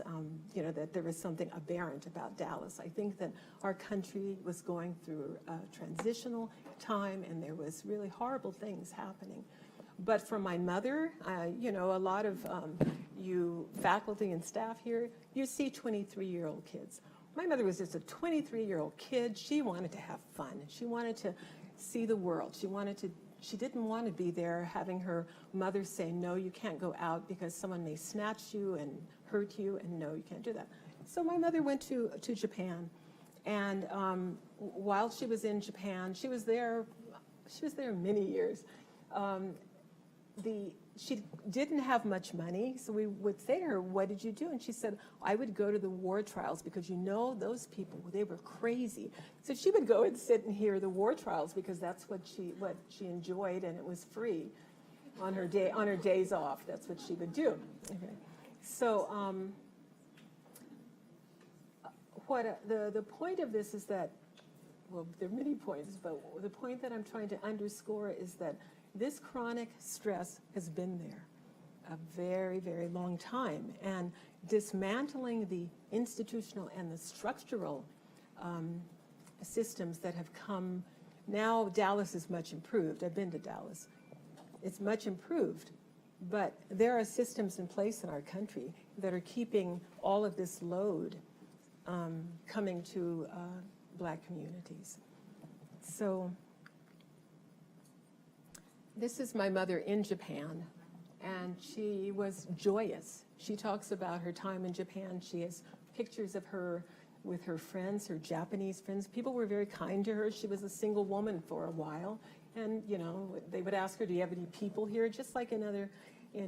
you know, that there was something aberrant about Dallas. I think that our country was going through a transitional time, and there was really horrible things happening. But for my mother, you know, a lot of you faculty and staff here, you see 23-year-old kids. My mother was just a 23-year-old kid. She wanted to have fun. She wanted to see the world. She didn't want to be there having her mother say, no, you can't go out because someone may snatch you and hurt you, and no, you can't do that. So my mother went to Japan, and while she was in Japan, she was there many years. She didn't have much money, so we would say to her, what did you do? And she said, I would go to the war trials because, you know, those people, they were crazy. So she would go and sit and hear the war trials because that's what she enjoyed, and it was free on her days off. That's what she would do. Okay. So the point of this is that, well, there are many points, but the point that I'm trying to underscore is that this chronic stress has been there a very, very long time, and dismantling the institutional and the structural systems that have come. Now Dallas is much improved. I've been to Dallas. It's much improved, but there are systems in place in our country that are keeping all of this load coming to black communities. So this is my mother in Japan, and she was joyous. She talks about her time in Japan. She has pictures of her with her friends, her Japanese friends. People were very kind to her. She was a single woman for a while, and you know, they would ask her, do you have any people here? Just like in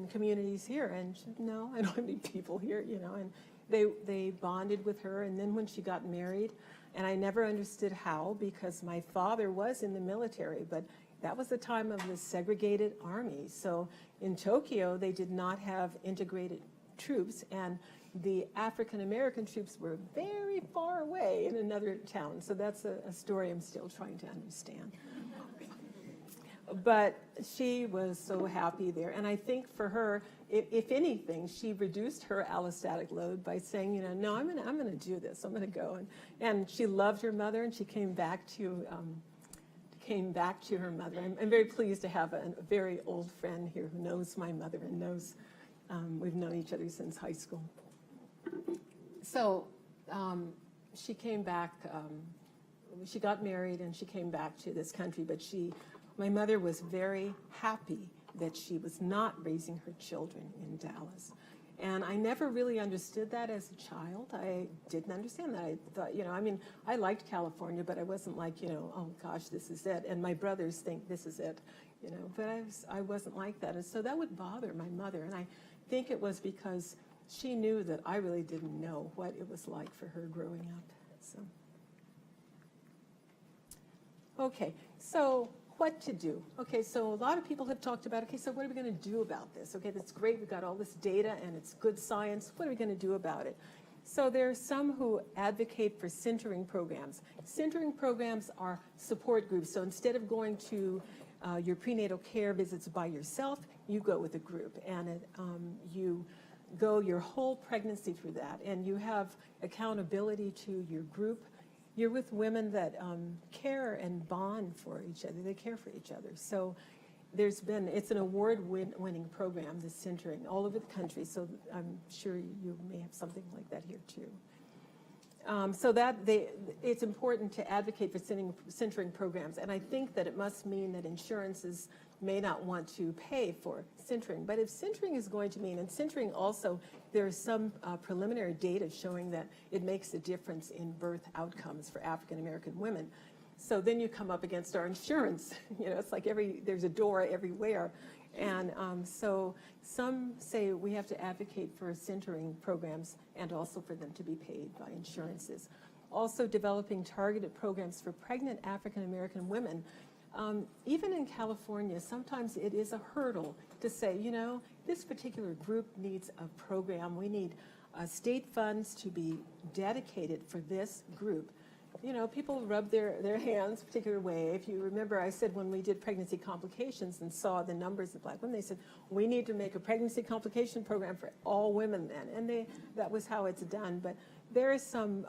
communities here, and she said, no, I don't have any people here, you know. And they bonded with her, and then when she got married, and I never understood how, because my father was in the military, but that was the time of the segregated army. So in Tokyo, they did not have integrated troops, and the African-American troops were very far away in another town. So that's a story I'm still trying to understand. But she was so happy there. And I think for her, if anything, she reduced her allostatic load by saying, you know, no, I'm gonna do this. I'm gonna go. And she loved her mother, and she came back to her mother. I'm very pleased to have a very old friend here who knows my mother and knows we've known each other since high school. So she came back. She got married and she came back to this country, but my mother was very happy that she was not raising her children in Dallas. And I never really understood that as a child. I didn't understand that. I thought, you know, I mean, I liked California, but I wasn't like, you know, oh gosh, this is it. And my brothers think this is it, you know, but I wasn't like that. And so that would bother my mother. And I think it was because she knew that I really didn't know what it was like for her growing up. So, okay, so what to do? Okay, so a lot of people have talked about, okay, so what are we going to do about this? Okay, that's great. We've got all this data and it's good science. What are we going to do about it? So there are some who advocate for centering programs. Centering programs are support groups. So instead of going to your prenatal care visits by yourself, you go with a group, and you go your whole pregnancy through that, and you have accountability to your group. You're with women that care and bond for each other. They care for each other. So it's an award-winning program, this centering, all over the country. So I'm sure you may have something like that here too. It's important to advocate for centering programs. And I think that it must mean that insurances may not want to pay for centering. But if centering is going to mean, and centering also, there is some preliminary data showing that it makes a difference in birth outcomes for African American women. So then you come up against our insurance. You know, it's like there's a door everywhere. And so some say we have to advocate for centering programs and also for them to be paid by insurances. Also developing targeted programs for pregnant African American women. Even in California, sometimes it is a hurdle to say, you know, this particular group needs a program. We need state funds to be dedicated for this group. You know, people rub their hands a particular way. If you remember, I said when we did pregnancy complications and saw the numbers of Black women, they said, we need to make a pregnancy complication program for all women then. And that was how it's done. But there's some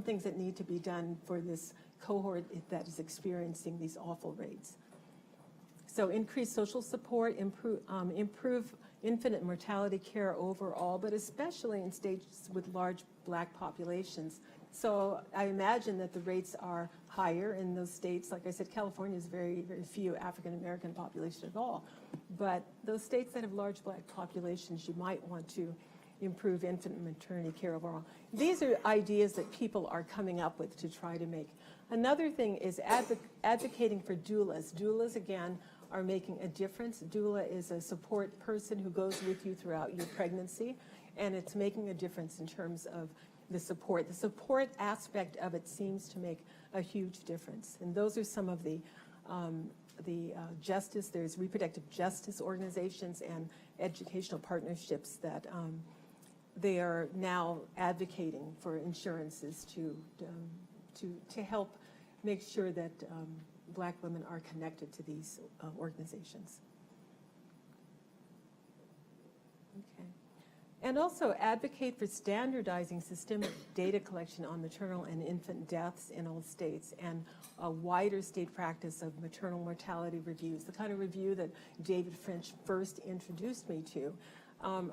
things that need to be done for this cohort that is experiencing these awful rates. So increase social support, improve infant mortality care overall, but especially in states with large Black populations. So I imagine that the rates are higher in those states. Like I said, California is very, very few African American population at all. But those states that have large Black populations, you might want to improve infant and maternity care overall. These are ideas that people are coming up with to try to make. Another thing is advocating for doulas. Doulas, again, are making a difference. Doula is a support person who goes with you throughout your pregnancy, and it's making a difference in terms of the support. The support aspect of it seems to make a huge difference. And those are some of the justice, there's reproductive justice organizations and educational partnerships that they are now advocating for insurances to help make sure that Black women are connected to these organizations. Okay. And also advocate for standardizing systemic data collection on maternal and infant deaths in all states, and a wider state practice of maternal mortality reviews, the kind of review that David French first introduced me to.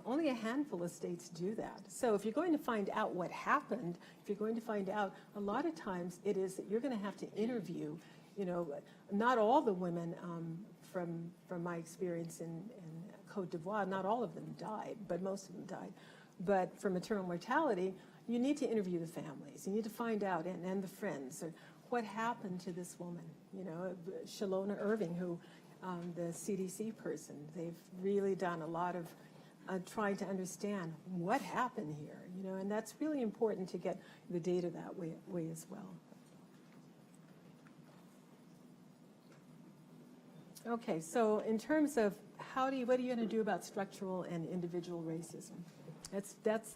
Only a handful of states do that. So if you're going to find out what happened, if you're going to find out, a lot of times it is that you're going to have to interview, you know, not all the women from my experience in Côte d'Ivoire, not all of them died, but most of them died. But for maternal mortality, you need to interview the families. You need to find out, and the friends, or what happened to this woman. You know, Shalona Irving, who, the CDC person, they've really done a lot of trying to understand what happened here, you know, and that's really important to get the data that way as well. Okay, so in terms of what are you going to do about structural and individual racism? That's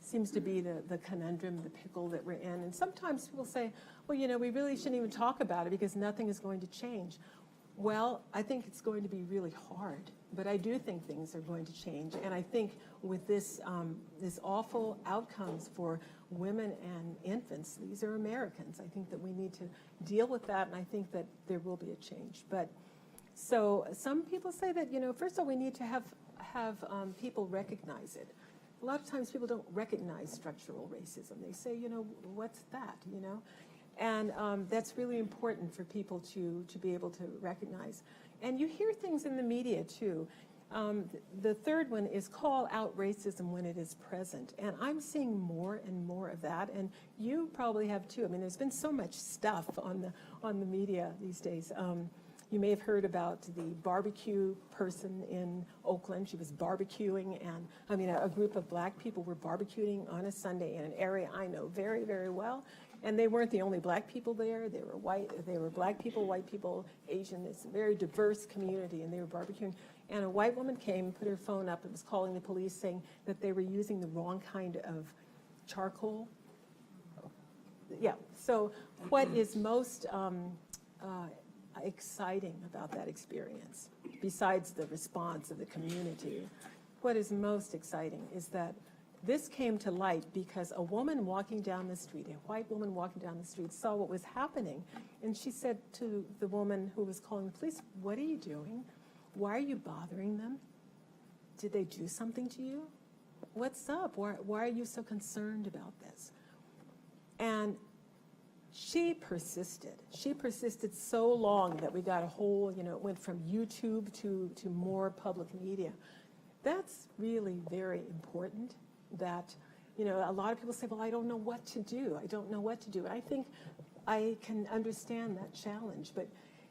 seems to be the conundrum, the pickle that we're in. And sometimes people say, well, we really shouldn't even talk about it because nothing is going to change. Well, I think it's going to be really hard, but I do think things are going to change. And I think with this awful outcomes for women and infants, these are Americans. I think that we need to deal with that, and I think that there will be a change. But so some people say that, first of all, we need to have people recognize it. A lot of times people don't recognize structural racism. They say, what's that, And that's really important for people to be able to recognize. And you hear things in the media, too. The third one is call out racism when it is present. And I'm seeing more and more of that. And you probably have, too. I mean, there's been so much stuff on the media these days. You may have heard about the barbecue person in Oakland. She was barbecuing, and a group of black people were barbecuing on a Sunday in an area I know very, very well. And they weren't the only black people there. They were black people, white people, Asian. It's a very diverse community, and they were barbecuing. And a white woman came, put her phone up, and was calling the police saying that they were using the wrong kind of charcoal. Yeah, so what is most exciting about that experience, besides the response of the community, what is most exciting is that this came to light because a woman walking down the street, a white woman walking down the street, saw what was happening. And she said to the woman who was calling the police, "What are you doing? Why are you bothering them? Did they do something to you? What's up? Why are you so concerned about this?" And she persisted. She persisted so long that we got a whole, it went from YouTube to more public media. That's really very important that, a lot of people say, well, I don't know what to do. I don't know what to do. I think I can understand that challenge, but,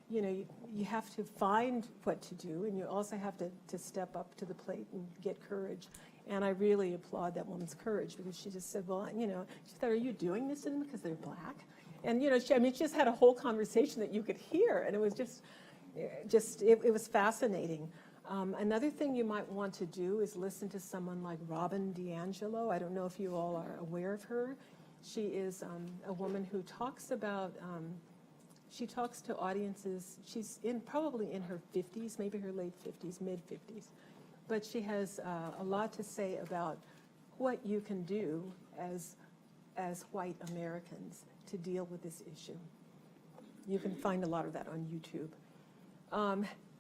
you have to find what to do, and you also have to step up to the plate and get courage. And I really applaud that woman's courage because she just said, well, she thought, are you doing this to them because they're black? And, she just had a whole conversation that you could hear, and it was it was fascinating. Another thing you might want to do is listen to someone like Robin DiAngelo. I don't know if you all are aware of her. She is a woman who talks about, she talks to audiences, she's probably in her 50s, maybe her late 50s, mid-50s. But she has a lot to say about what you can do as white Americans to deal with this issue. You can find a lot of that on YouTube.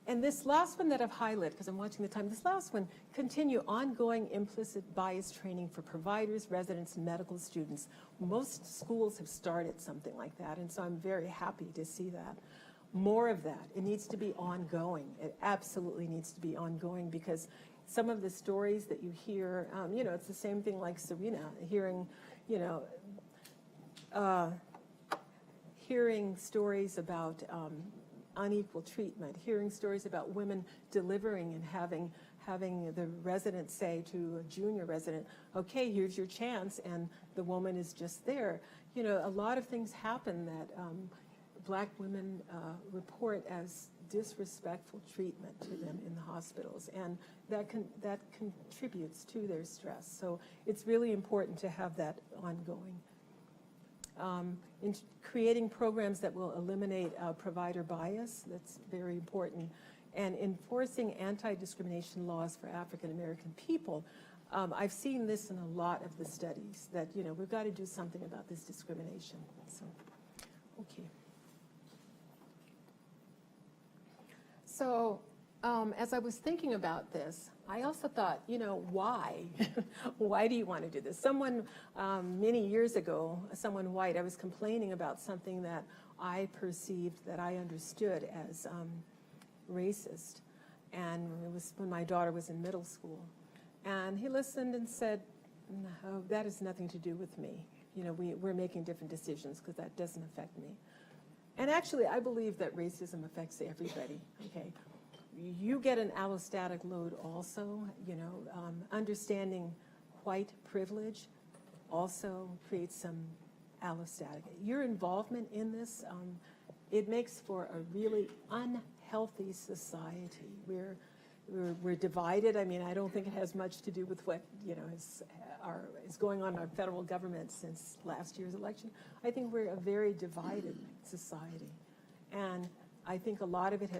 And this last one that I've highlighted, because I'm watching the time, this last one, continue ongoing implicit bias training for providers, residents, and medical students. Most schools have started something like that, and so I'm very happy to see that. More of that. It needs to be ongoing. It absolutely needs to be ongoing because some of the stories that you hear, it's the same thing like Serena, hearing stories about unequal treatment, hearing stories about women delivering and having the resident say to a junior resident, okay, here's your chance, and the woman is just there. A lot of things happen that black women report as disrespectful treatment to them in the hospitals, and that contributes to their stress. So it's really important to have that ongoing. In creating programs that will eliminate provider bias, that's very important, and enforcing anti-discrimination laws for African American people. I've seen this in a lot of the studies that, we've got to do something about this discrimination. So, okay. So, as I was thinking about this, I also thought, why? Why do you want to do this? Someone, many years ago, someone white, I was complaining about something that I perceived, that I understood as racist. And it was when my daughter was in middle school. And he listened and said, no, that has nothing to do with me. We're making different decisions because that doesn't affect me. And actually, I believe that racism affects everybody, okay? You get an allostatic load also, understanding white privilege also creates some allostatic. Your involvement in this, it makes for a really unhealthy society where we're divided. I mean, I don't think it has much to do with what, is going on in our federal government since last year's election. I think we're a very divided society. And I think a lot of it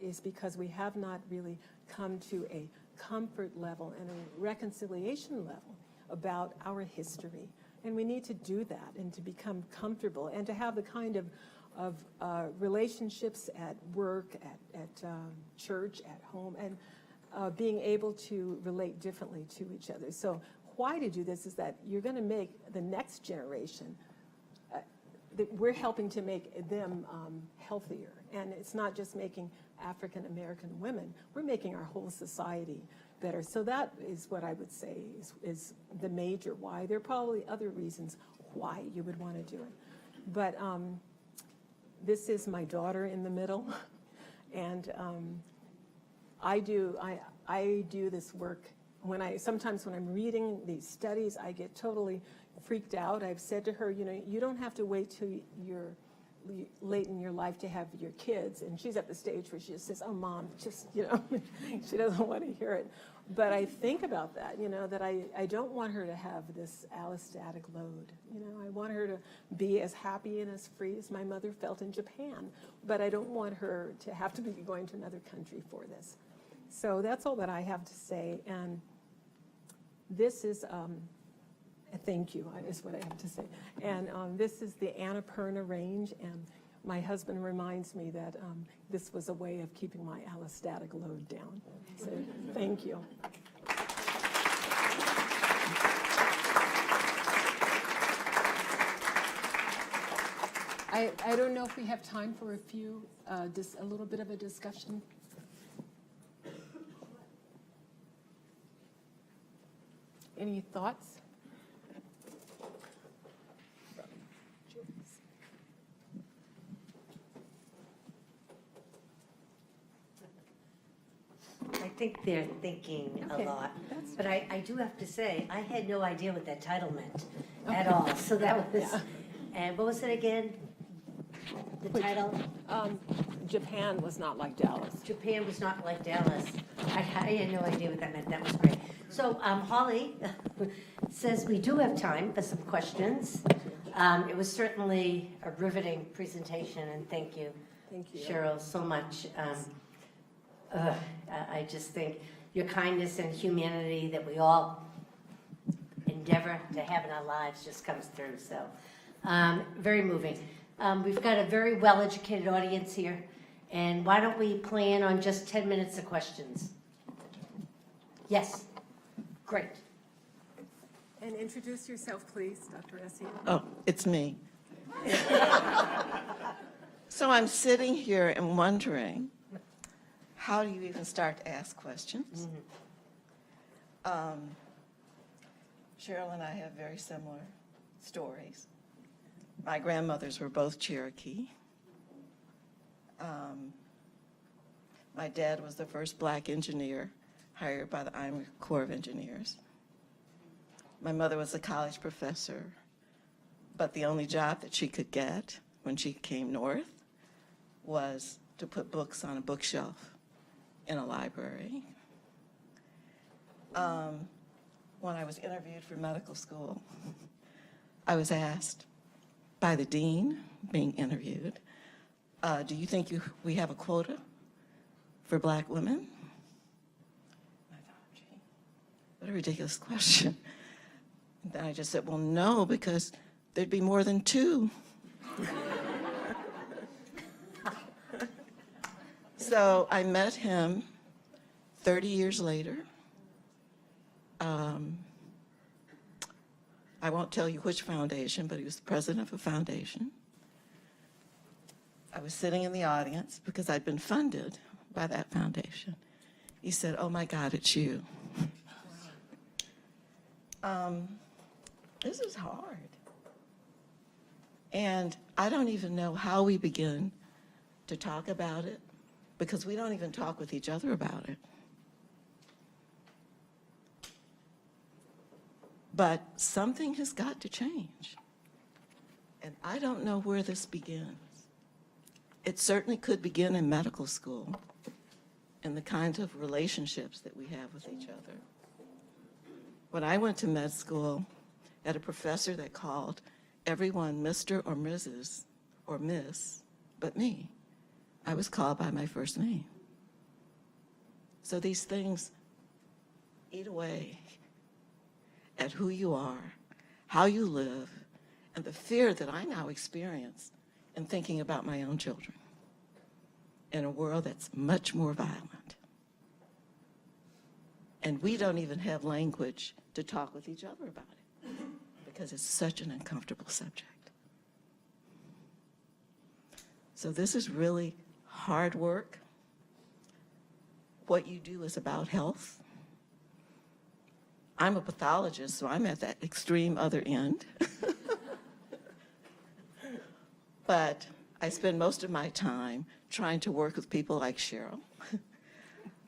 is because we have not really come to a comfort level and a reconciliation level about our history. And we need to do that and to become comfortable and to have the kind of relationships at work, at church, at home, and being able to relate differently to each other. So why to do this is that you're going to make the next generation, we're helping to make them healthier. And it's not just making African American women, we're making our whole society better. So that is what I would say is the major why. There are probably other reasons why you would want to do it. But this is my daughter in the middle. And I do this work sometimes when I'm reading these studies, I get totally freaked out. I've said to her, you don't have to wait till you're late in your life to have your kids. And she's at the stage where she just says, oh, Mom, just, she doesn't want to hear it. But I think about that, that I don't want her to have this allostatic load. I want her to be as happy and as free as my mother felt in Japan. But I don't want her to have to be going to another country for this. So that's all that I have to say. And this is, thank you, is what I have to say. And this is the Annapurna Range. And my husband reminds me that this was a way of keeping my allostatic load down. So thank you. I don't know if we have time for a little bit of a discussion. Any thoughts? I think they're thinking a lot, but I do have to say, I had no idea what that title meant at all. So that was, and what was it again? The title? Japan was not like Dallas. Japan was not like Dallas. I had no idea what that meant. That was great. So Holly says we do have time for some questions. It was certainly a riveting presentation, and thank you, Cheryl, so much. I just think your kindness and humanity that we all endeavor to have in our lives just comes through. So very moving. We've got a very well-educated audience here, and why don't we plan on just 10 minutes of questions? Yes, great. And introduce yourself, please, Dr. Essie. Oh, it's me. So I'm sitting here and wondering, how do you even start to ask questions? Mm-hmm. Cheryl and I have very similar stories. My grandmothers were both Cherokee. My dad was the first black engineer hired by the Army Corps of Engineers. My mother was a college professor, but the only job that she could get when she came north was to put books on a bookshelf in a library. When I was interviewed for medical school, I was asked by the dean being interviewed, do you think we have a quota for black women? I thought, gee, what a ridiculous question. And then I just said, well, no, because there'd be more than two. So I met him 30 years later. I won't tell you which foundation, but he was the president of a foundation. I was sitting in the audience because I'd been funded by that foundation. He said, oh my God, it's you. This is hard. And I don't even know how we begin to talk about it because we don't even talk with each other about it. But something has got to change. And I don't know where this begins. It certainly could begin in medical school. and the kinds of relationships that we have with each other. When I went to med school, I had a professor that called everyone Mr. or Mrs. or Miss but me. I was called by my first name. So these things eat away at who you are, how you live, and the fear that I now experience in thinking about my own children in a world that's much more violent. And we don't even have language to talk with each other about it because it's such an uncomfortable subject. So this is really hard work. What you do is about health. I'm a pathologist, so I'm at that extreme other end. But I spend most of my time trying to work with people like Cheryl.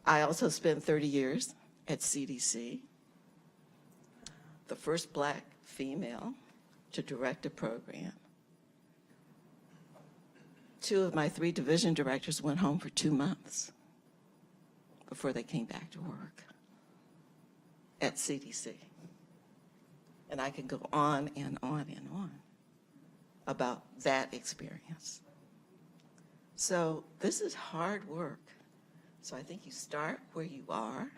I also spent 30 years at CDC, the first Black female to direct a program. 2 of my 3 division directors went home for 2 months before they came back to work at CDC. And I can go on and on and on about that experience. So this is hard work. So I think you start where you are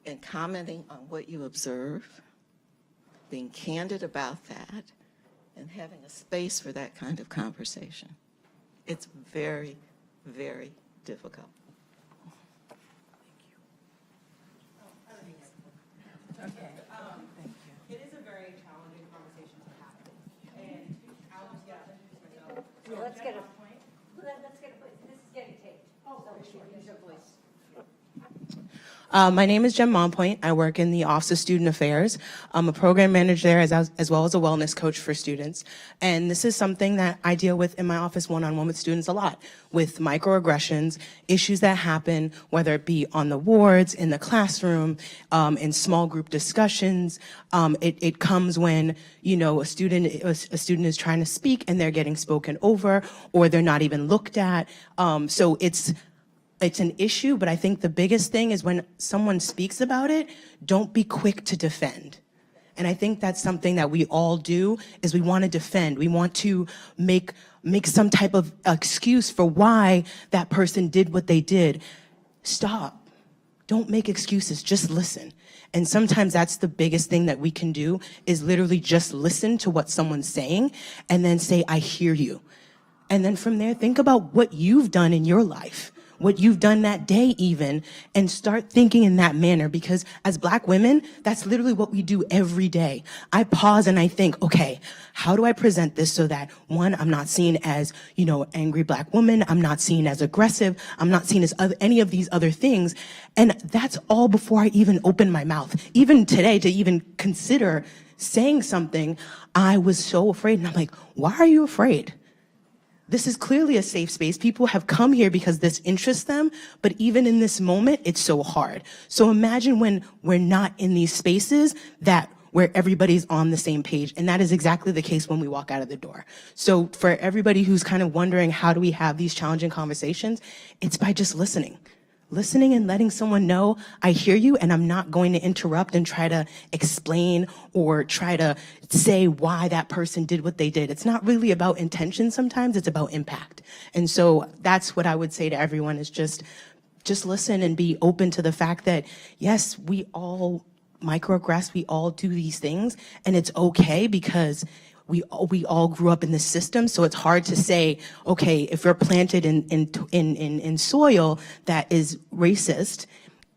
and commenting on what you observe, being candid about that, and having a space for that kind of conversation. It's very, very difficult. It is a very challenging conversation to have. And I'll just introduce myself. Let's get this is getting taped. Oh, sure, use your voice. My name is Jem Monpoint. I work in the Office of Student Affairs. I'm a program manager there as well as a wellness coach for students. And this is something that I deal with in my office one-on-one with students a lot, with microaggressions, issues that happen, whether it be on the wards, in the classroom, in small group discussions. It comes when, you know, a student is trying to speak and they're getting spoken over, or they're not even looked at. So it's an issue, but I think the biggest thing is when someone speaks about it, don't be quick to defend. And I think that's something that we all do, is we want to defend. We want to make some type of excuse for why that person did what they did. Stop. Don't make excuses, just listen. And sometimes that's the biggest thing that we can do, is literally just listen to what someone's saying and then say, I hear you. And then from there, think about what you've done in your life, what you've done that day even, and start thinking in that manner, because as Black women, that's literally what we do every day. I pause and I think, okay, how do I present this so that, one, I'm not seen as, you know, angry Black woman, I'm not seen as aggressive, I'm not seen as any of these other things. And that's all before I even open my mouth. Even today, to even consider saying something, I was so afraid. And I'm like, why are you afraid? This is clearly a safe space. People have come here because this interests them, but even in this moment, it's so hard. So imagine when we're not in these spaces where everybody's on the same page. And that is exactly the case when we walk out of the door. So for everybody who's kind of wondering, how do we have these challenging conversations? It's by just listening. Listening and letting someone know, I hear you, and I'm not going to interrupt and try to explain or try to say why that person did what they did. It's not really about intention sometimes, it's about impact. And so that's what I would say to everyone, is just listen and be open to the fact that, yes, we all microaggress, we all do these things, and it's okay, because we all grew up in the system, so it's hard to say, okay, if you're planted in soil that is racist,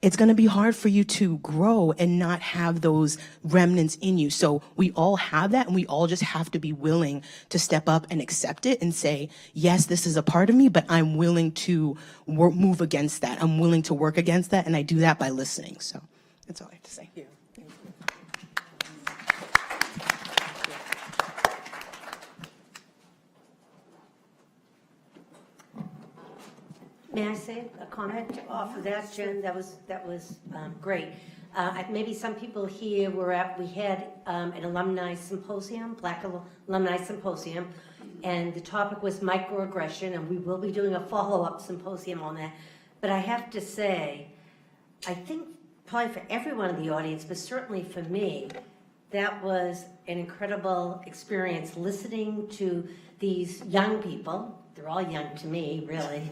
it's going to be hard for you to grow and not have those remnants in you. So we all have that, and we all just have to be willing to step up and accept it and say, yes, this is a part of me, but I'm willing to move against that. I'm willing to work against that, and I do that by listening. So that's all I have to say. Thank you. May I say a comment off of that, Jen? That was great. Maybe some people here we had an alumni symposium, Black Alumni Symposium, and the topic was microaggression, and we will be doing a follow-up symposium on that. But I have to say, I think probably for everyone in the audience, but certainly for me, that was an incredible experience listening to these young people. They're all young to me, really,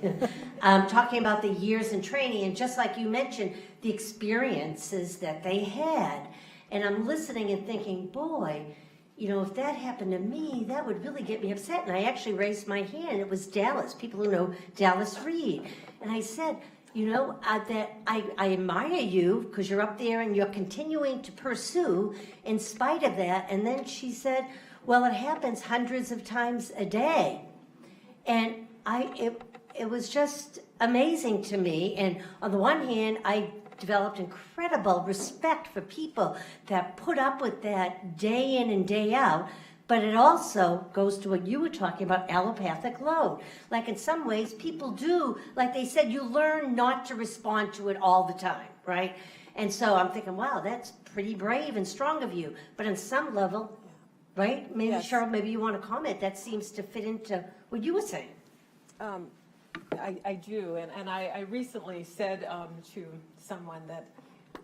talking about the years in training, and just like you mentioned, the experiences that they had. And I'm listening and thinking, boy, you know, if that happened to me, that would really get me upset. And I actually raised my hand. It was Dallas, people who know Dallas Reed. And I said, you know, that I admire you because you're up there and you're continuing to pursue in spite of that. And then she said, well, it happens hundreds of times a day. And it was just amazing to me. And on the one hand, I developed incredible respect for people that put up with that day in and day out. But it also goes to what you were talking about, allopathic load. Like in some ways, people do, like they said, you learn not to respond to it all the time, right? And so I'm thinking, wow, that's pretty brave and strong of you. But on some level, right? Maybe Yes. Cheryl, maybe you want to comment. That seems to fit into what you were saying. I do, and I recently said to someone that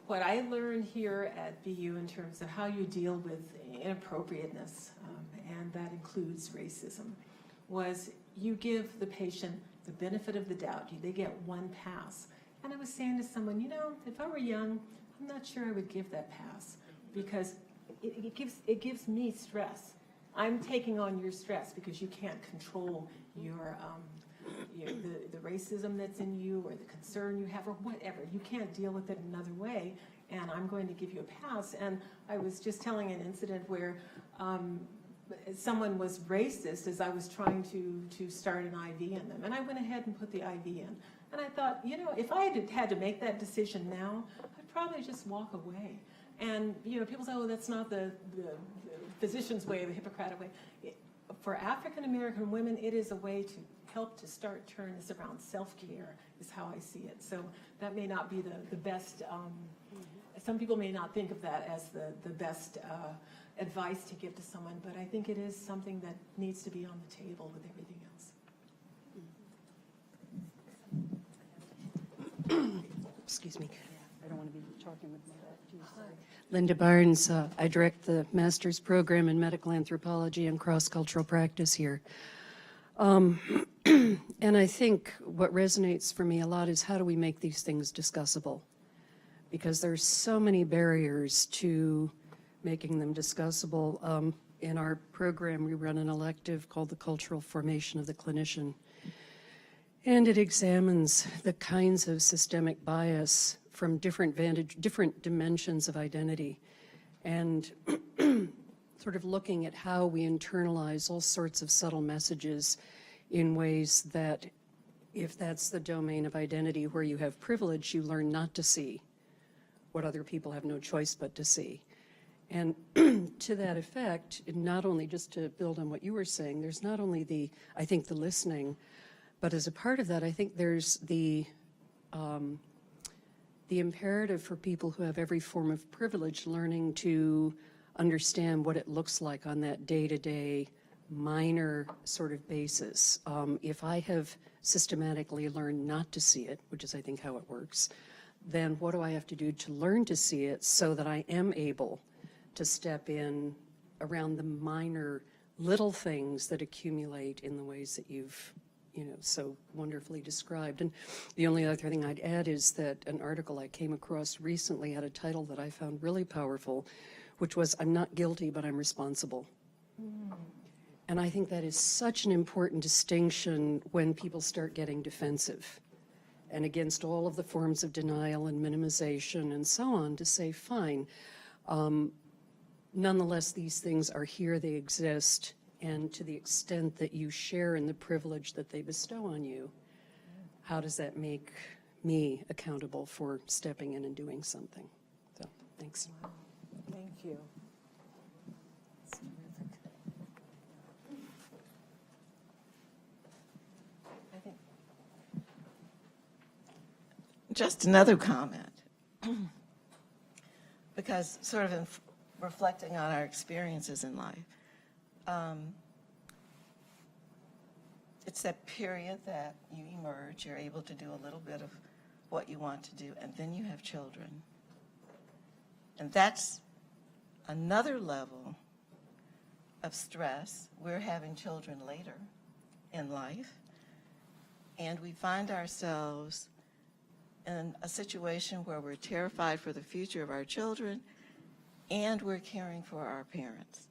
what I learned here at BU in terms of how you deal with inappropriateness, and that includes racism, was you give the patient the benefit of the doubt. They get one pass. And I was saying to someone, you know, if I were young, I'm not sure I would give that pass because it gives me stress. I'm taking on your stress because you can't control the racism that's in you or the concern you have or whatever. You can't deal with it another way, and I'm going to give you a pass. And I was just telling an incident where someone was racist as I was trying to start an IV in them, and I went ahead and put the IV in. And I thought, you know, if I had to make that decision now, I'd probably just walk away. And, you know, people say, oh, that's not the physician's way, the Hippocratic way. For African American women, it is a way to help to start turn this around. Self-care is how I see it. So that may not be the best, some people may not think of that as the best advice to give to someone, but I think it is something that needs to be on the table with everything else. Excuse me. I don't want to be talking with my back to you. Sorry. Linda Barnes. I direct the master's program in medical anthropology and cross-cultural practice here. And I think what resonates for me a lot is how do we make these things discussable? Because there's so many barriers to making them discussable. In our program, we run an elective called the Cultural Formation of the Clinician. And it examines the kinds of systemic bias from different dimensions of identity, and sort of looking at how we internalize all sorts of subtle messages in ways that, if that's the domain of identity where you have privilege, you learn not to see what other people have no choice but to see. And to that effect, not only, just to build on what you were saying, there's not only I think the listening, but as a part of that, I think there's the imperative for people who have every form of privilege learning to understand what it looks like on that day-to-day minor sort of basis. If I have systematically learned not to see it, which is I think how it works, then what do I have to do to learn to see it so that I am able to step in around the minor little things that accumulate in the ways that you've so wonderfully described. And the only other thing I'd add is that an article I came across recently had a title that I found really powerful, which was, "I'm not guilty, but I'm responsible." And I think that is such an important distinction when people start getting defensive and against all of the forms of denial and minimization and so on, to say, fine, nonetheless, these things are here, they exist, and to the extent that you share in the privilege that they bestow on you, how does that make me accountable for stepping in and doing something? So, thanks. Wow. Thank you. That's terrific. I think Just another comment, because sort of in reflecting on our experiences in life, it's that period that you emerge, you're able to do a little bit of what you want to do, and then you have children. And that's another level of stress. We're having children later in life, and we find ourselves in a situation where we're terrified for the future of our children, and we're caring for our parents.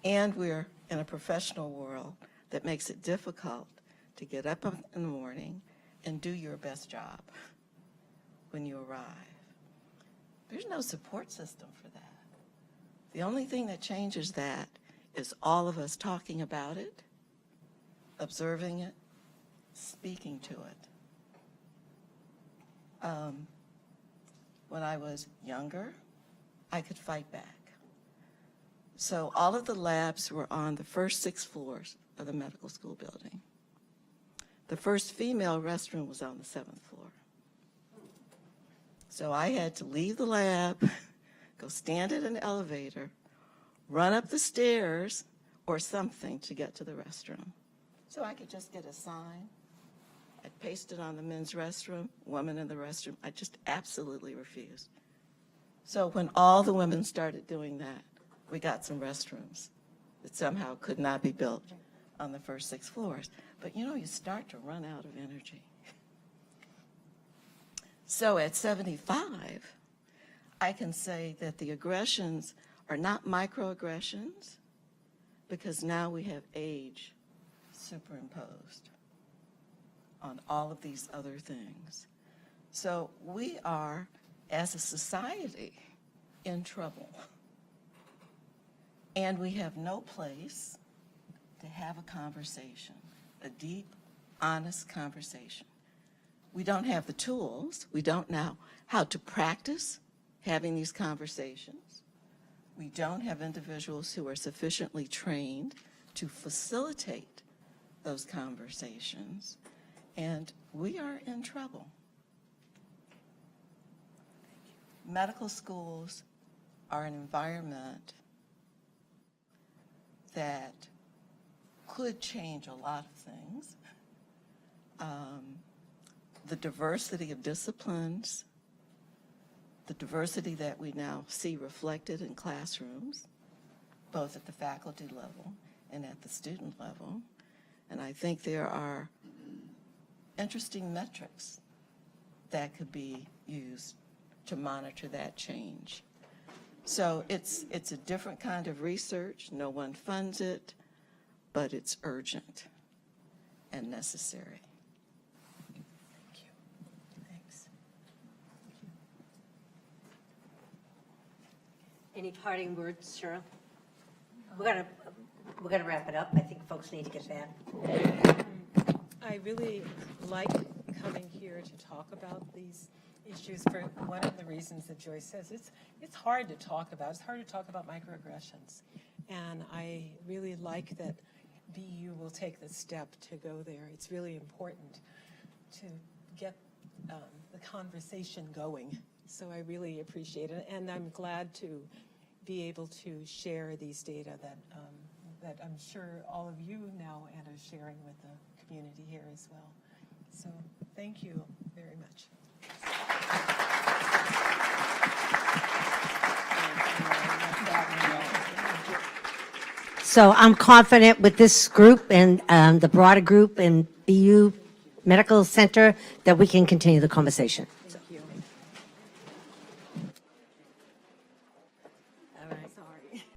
And we're in a professional world that makes it difficult to get up in the morning and do your best job when you arrive. There's no support system for that. The only thing that changes that is all of us talking about it, observing it, speaking to it. When I was younger, I could fight back. So all of the labs were on the first 6 floors of the medical school building. The first female restroom was on the 7th floor. So I had to leave the lab, go stand at an elevator, run up the stairs or something to get to the restroom. So I could just get a sign. I'd paste it on the men's restroom, woman in the restroom. I just absolutely refused. So when all the women started doing that, we got some restrooms that somehow could not be built on the first 6 floors. But you know, you start to run out of energy. So at 75, I can say that the aggressions are not microaggressions because now we have age superimposed on all of these other things. So we are, as a society, in trouble. And we have no place to have a conversation, a deep, honest conversation. We don't have the tools. We don't know how to practice having these conversations. We don't have individuals who are sufficiently trained to facilitate those conversations. And we are in trouble. Medical schools are an environment that could change a lot of things. The diversity of disciplines, the diversity that we now see reflected in classrooms, both at the faculty level and at the student level. And I think there are interesting metrics that could be used to monitor that change. So it's a different kind of research. No one funds it, but it's urgent and necessary. Thank you. Thanks. Any parting words, Cheryl? We're gonna wrap it up. I think folks need to get back. I really like coming here to talk about these issues for one of the reasons that Joyce says it's hard to talk about. It's hard to talk about microaggressions. And I really like that BU will take the step to go there. It's really important to get the conversation going. So I really appreciate it. And I'm glad to be able to share these data that I'm sure all of you now and are sharing with the community here as well. So thank you very much. So I'm confident with this group and the broader group and BU Medical Center that we can continue the conversation.